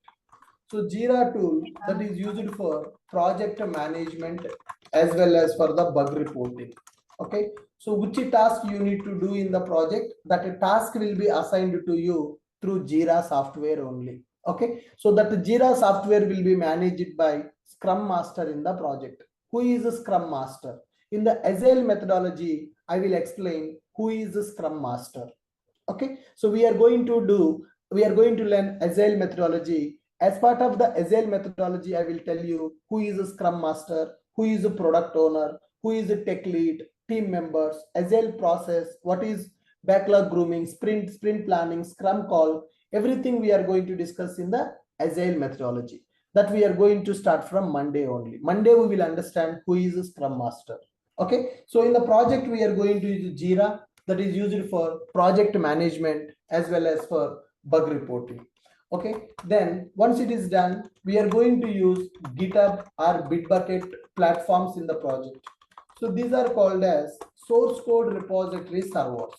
Speaker 1: So Jira tool that is used for project management as well as for the bug reporting. Okay. So which task you need to do in the project, that task will be assigned to you through Jira software only. Okay. So that Jira software will be managed by Scrum Master in the project. Who is a Scrum Master? In the Agile methodology, I will explain who is the Scrum Master. Okay. So we are going to learn Agile methodology. As part of the Agile methodology, I will tell you who is a Scrum Master, who is a product owner, who is a tech lead, team members, Agile process, what is backlog grooming, sprint planning, Scrum call, everything we are going to discuss in the Agile methodology. That we are going to start from Monday only. Monday we will understand who is a Scrum Master. Okay, so in the project we are going to use Jira, that is used for project management as well as for bug reporting. Okay, then once it is done, we are going to use GitHub or Bitbucket platforms in the project. So these are called as source code repository servers.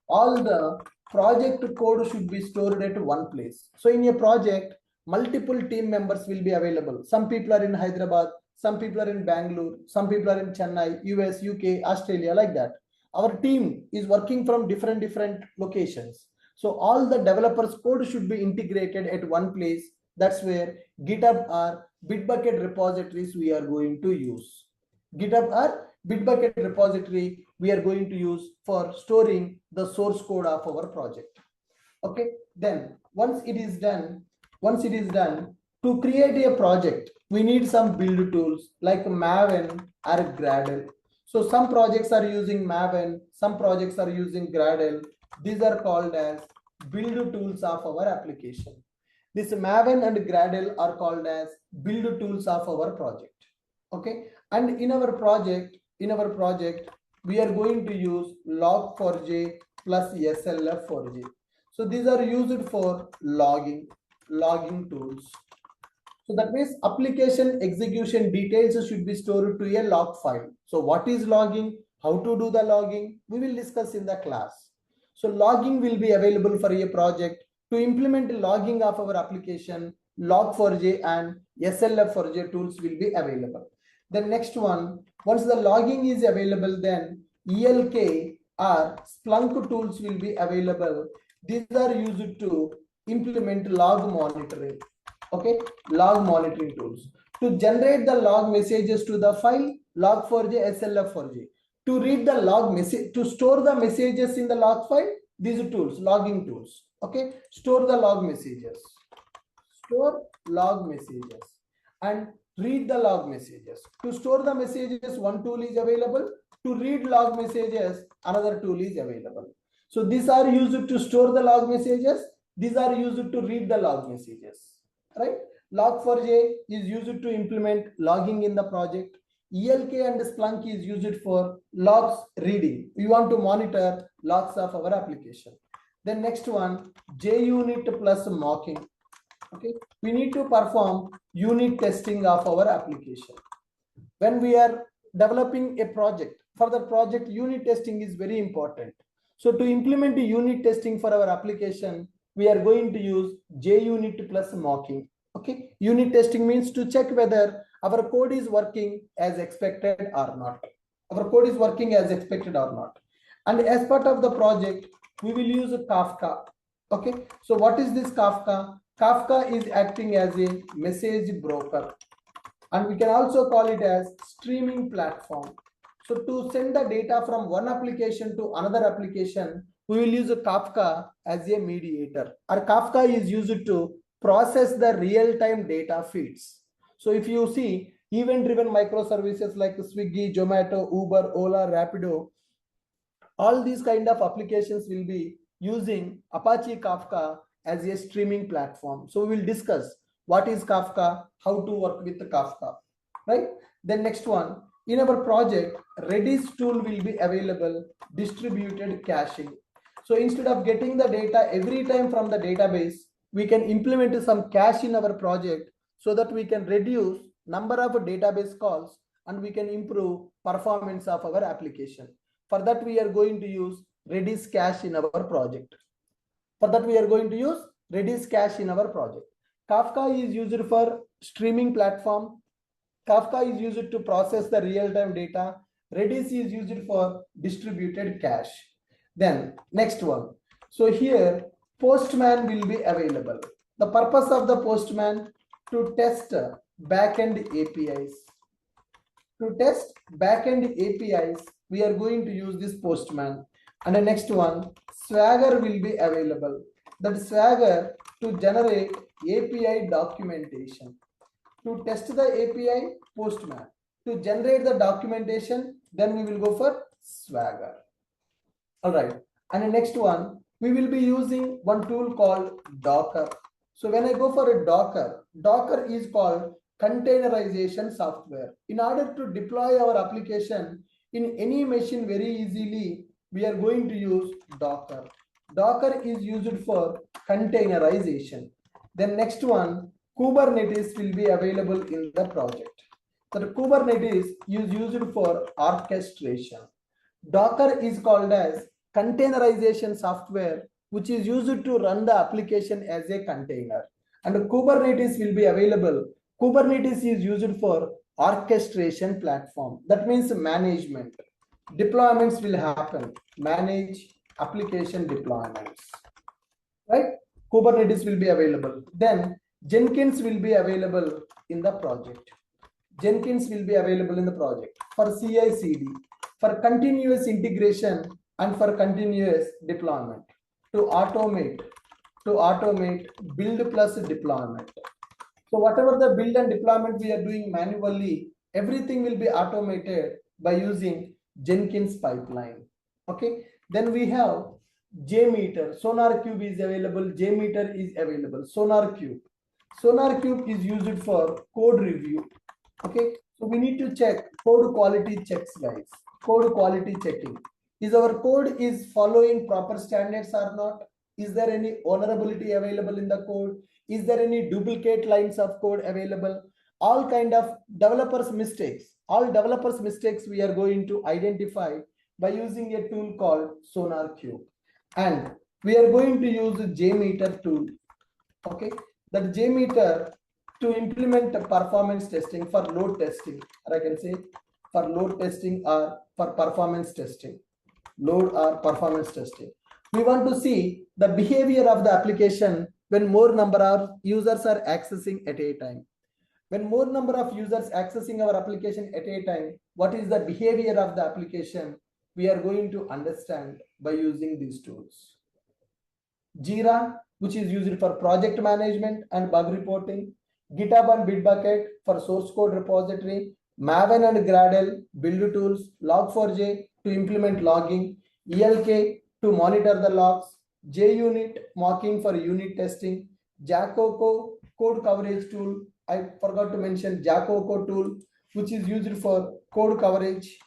Speaker 1: All the project code should be stored at one place. So in a project, multiple team members will be available. Some people are in Hyderabad, some people are in Bangalore, some people are in Chennai, US, UK, Australia, like that. Our team is working from different locations. So all the developers code should be integrated at one place. That's where GitHub or Bitbucket repositories we are going to use. GitHub or Bitbucket repository we are going to use for storing the source code of our project. Okay, then once it is done, to create a project, we need some build tools like Maven or Gradle. So some projects are using Maven, some projects are using Gradle. These are called as build tools of our application. This Maven and Gradle are called as build tools of our project. Okay, and in our project, we are going to use log4j plus slf4j. So these are used for logging tools. So that means application execution details should be stored to a log file. So what is logging? How to do the logging? We will discuss in the class. So logging will be available for a project. To implement logging of our application, log4j and slf4j tools will be available. The next one, once the logging is available, then ELK or Splunk tools will be available. These are used to implement log monitoring. Okay, log monitoring tools. To generate the log messages to the file, log4j, slf4j. To read the log message, to store the messages in the log file, these tools, logging tools. Okay, store the log messages. Store log messages and read the log messages. To store the messages, one tool is available. To read log messages, another tool is available. So these are used to store the log messages. These are used to read the log messages, right? Log4j is used to implement logging in the project. ELK and Splunk is used for logs reading. We want to monitor logs of our application. Then next one, JUnit plus mocking. Okay, we need to perform unit testing of our application. When we are developing a project, for the project, unit testing is very important. So to implement the unit testing for our application, we are going to use JUnit plus mocking. Okay, unit testing means to check whether our code is working as expected or not. Our code is working as expected or not. And as part of the project, we will use a Kafka. Okay, so what is this Kafka? Kafka is acting as a message broker, and we can also call it as streaming platform. So to send the data from one application to another application, we will use a Kafka as a mediator. Or Kafka is used to process the real-time data feeds. So if you see, Event-driven microservices like Swiggy, Zomato, Uber, Ola, Rapido, all these kind of applications will be using Apache Kafka as a streaming platform. So we will discuss what is Kafka, how to work with the Kafka, right? Then next one, in our project, Redis tool will be available, distributed caching. So instead of getting the data every time from the database, we can implement some cache in our project so that we can reduce number of database calls and we can improve performance of our application. For that, we are going to use Redis cache in our project. Kafka is used for streaming platform. Kafka is used to process the real-time data. Redis is used for distributed cache. Then next one. So here Postman will be available. The purpose of the Postman to test backend APIs. To test backend APIs, we are going to use this Postman. And the next one, Swagger will be available. That Swagger to generate API documentation. To test the API, Postman. To generate the documentation, then we will go for Swagger. All right. And the next one, we will be using one tool called Docker. So when I go for a Docker is called containerization software. In order to deploy our application in any machine very easily, we are going to use Docker. Docker is used for containerization. Then next one, Kubernetes will be available in the project. So the Kubernetes is used for orchestration. Docker is called as containerization software, which is used to run the application as a container. And Kubernetes will be available. Kubernetes is used for orchestration platform. That means management. Deployments will happen. Manage application deployments. Right? Kubernetes will be available. Then Jenkins will be available in the project. Jenkins will be available in the project for CI/CD, for continuous integration and for continuous deployment, to automate build plus deployment. So whatever the build and deployment we are doing manually, everything will be automated by using Jenkins pipeline. Okay. Then we have JMeter. SonarQube is available. JMeter is available. SonarQube is used for code review. Okay, so we need to check code quality checks, guys. Code quality checking. Is our code is following proper standards or not? Is there any vulnerability available in the code? Is there any duplicate lines of code available? All kind of developers mistakes. All developers mistakes we are going to identify by using a tool called SonarQube. And we are going to use JMeter tool. Okay, that JMeter to implement performance testing for load testing, or I can say for load testing or for performance testing. Load or performance testing. We want to see the behavior of the application when more number of users are accessing at a time. When more number of users accessing our application at a time, what is the behavior of the application? We are going to understand by using these tools. Jira, which is used for project management and bug reporting. GitHub and Bitbucket for source code repository. Maven and Gradle build tools. Log4j to implement logging. ELK to monitor the logs. JUnit mocking for unit testing. Jacoco code coverage tool. I forgot to mention Jacoco tool, which is used for code coverage.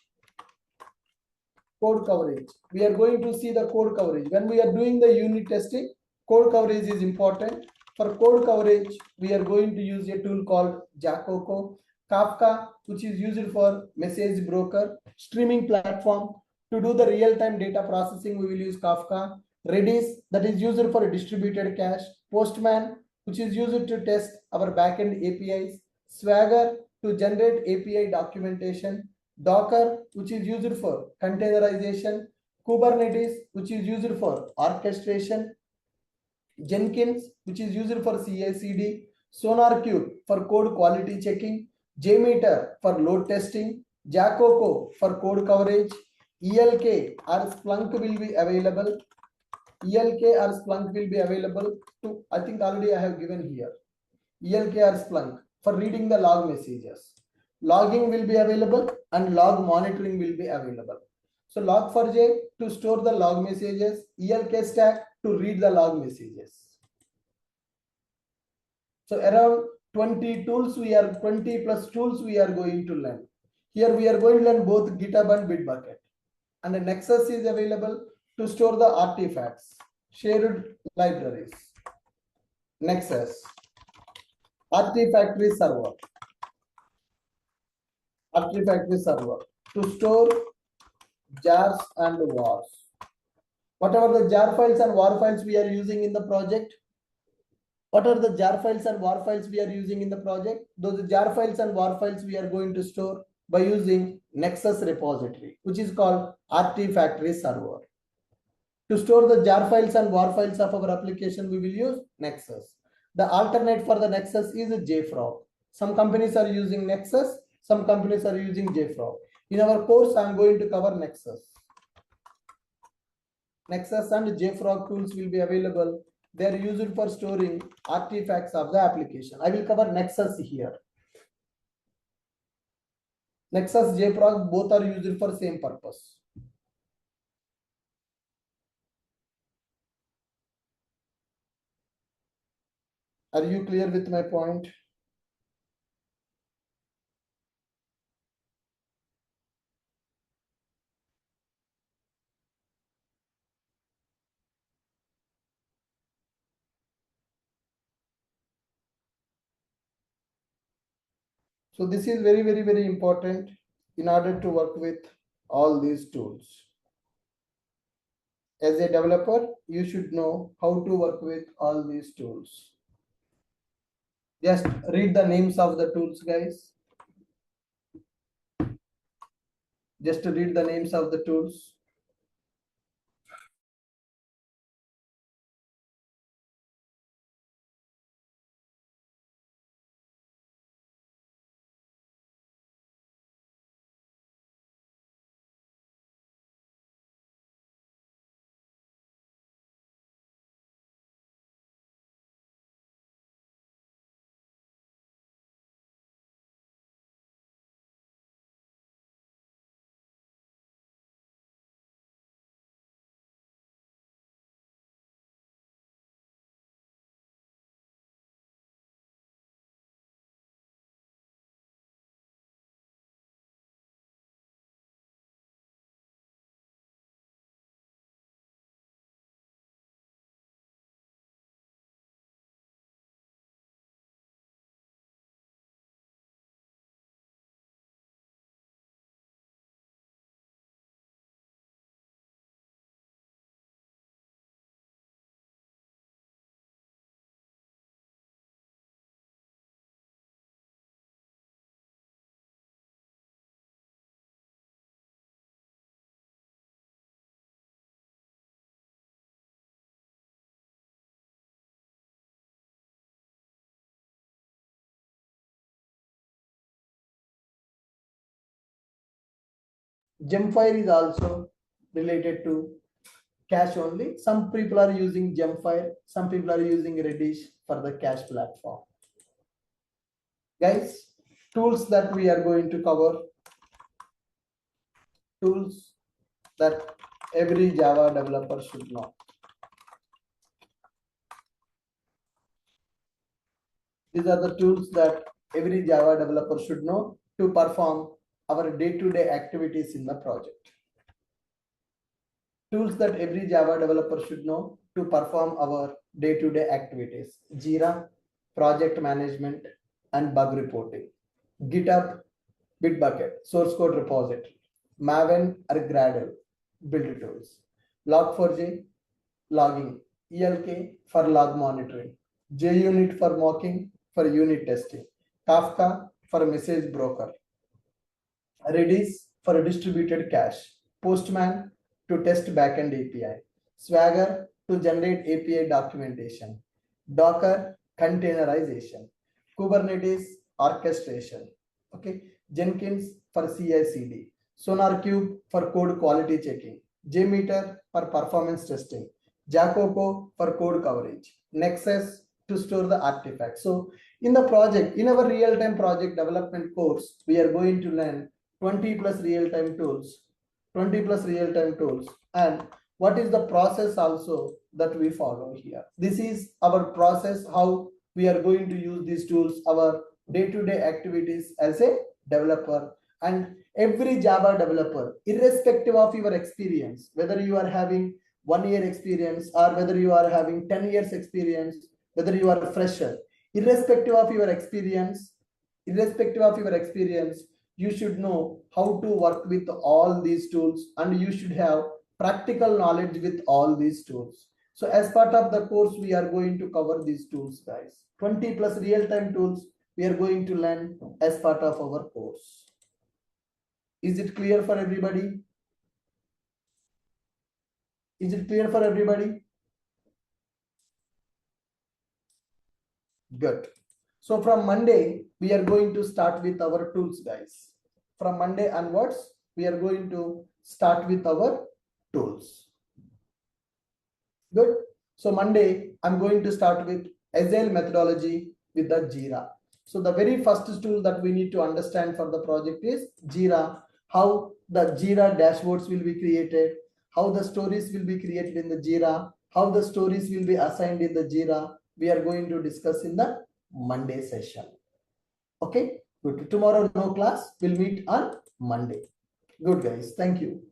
Speaker 1: We are going to see the code coverage. When we are doing the unit testing, code coverage is important. For code coverage, we are going to use a tool called Jacoco. Kafka, which is used for message broker. Streaming platform. To do the real-time data processing, we will use Kafka. Redis, that is used for distributed cache. Postman, which is used to test our backend APIs. Swagger, to generate API documentation. Docker, which is used for containerization. Kubernetes, which is used for orchestration. Jenkins, which is used for CI/CD. SonarQube for code quality checking. JMeter for load testing. Jacoco for code coverage. ELK or Splunk will be available. To, I think already I have given here. ELK or Splunk for reading the log messages. logging will be available and log monitoring will be available. So log4j to store the log messages, ELK stack to read the log messages. So around 20 tools 20 plus tools we are going to learn. Here we are going to learn both GitHub and Bitbucket. And the Nexus is available to store the artifacts, shared libraries. Nexus, Artifactory server to store jars and wars. Whatever the jar files and war files we are using in the project, what are the jar files and war files we are using in the project? Those jar files and war files we are going to store by using Nexus repository, which is called Artifactory server. To store the jar files and war files of our application, we will use Nexus. The alternate for the Nexus is JFrog. Some companies are using Nexus, some companies are using JFrog. In our course, I am going to cover Nexus. Nexus and JFrog tools will be available. They are used for storing artifacts of the application. I will cover Nexus here. Nexus, JFrog, both are used for same purpose. Are you clear with my point? So this is very important in order to work with all these tools. As a developer, you should know how to work with all these tools. Just read the names of the tools, guys. Just read the names of the tools. Gemfire is also related to cache only. Some people are using Gemfire, some people are using Redis for the cache platform. Guys, tools that we are going to cover, tools that every Java developer should know. These are the tools that every Java developer should know to perform our day-to-day activities in the project. Tools that every Java developer should know to perform our day-to-day activities: Jira, project management, and bug reporting; GitHub, Bitbucket, source code repository; Maven or Gradle, build tools; Log4j, logging; ELK for log monitoring; JUnit for mocking for unit testing; Kafka for message broker; Redis for distributed cache; Postman to test backend API; Swagger to generate API documentation; Docker containerization; Kubernetes orchestration. Okay, Jenkins for CI/CD; SonarQube for code quality checking; JMeter for performance testing; Jacopo for code coverage; Nexus to store the artifacts. So In the project, in our real-time project development course, we are going to learn 20 plus real-time tools, 20 plus real-time tools. And what is the process also that we follow here? This is our process, how we are going to use these tools, our day-to-day activities as a developer. And every Java developer, irrespective of your experience, whether you are having 1 year experience or whether you are having 10 years experience, whether you are a fresher, irrespective of your experience, you should know how to work with all these tools, and you should have practical knowledge with all these tools. So as part of the course, we are going to cover these tools, guys. 20 plus real-time tools we are going to learn as part of our course. Is it clear for everybody? Is it clear for everybody? Good. So from Monday, we are going to start with our tools, guys. From Monday onwards, we are going to start with our tools. Good. So Monday, I'm going to start with Agile methodology with the Jira. So the very first tool that we need to understand for the project is Jira, how the Jira dashboards will be created, how the stories will be created in the Jira, how the stories will be assigned in the Jira. We are going to discuss in the Monday session. Okay, good. Tomorrow no class. We'll meet on Monday. Good, guys. Thank you.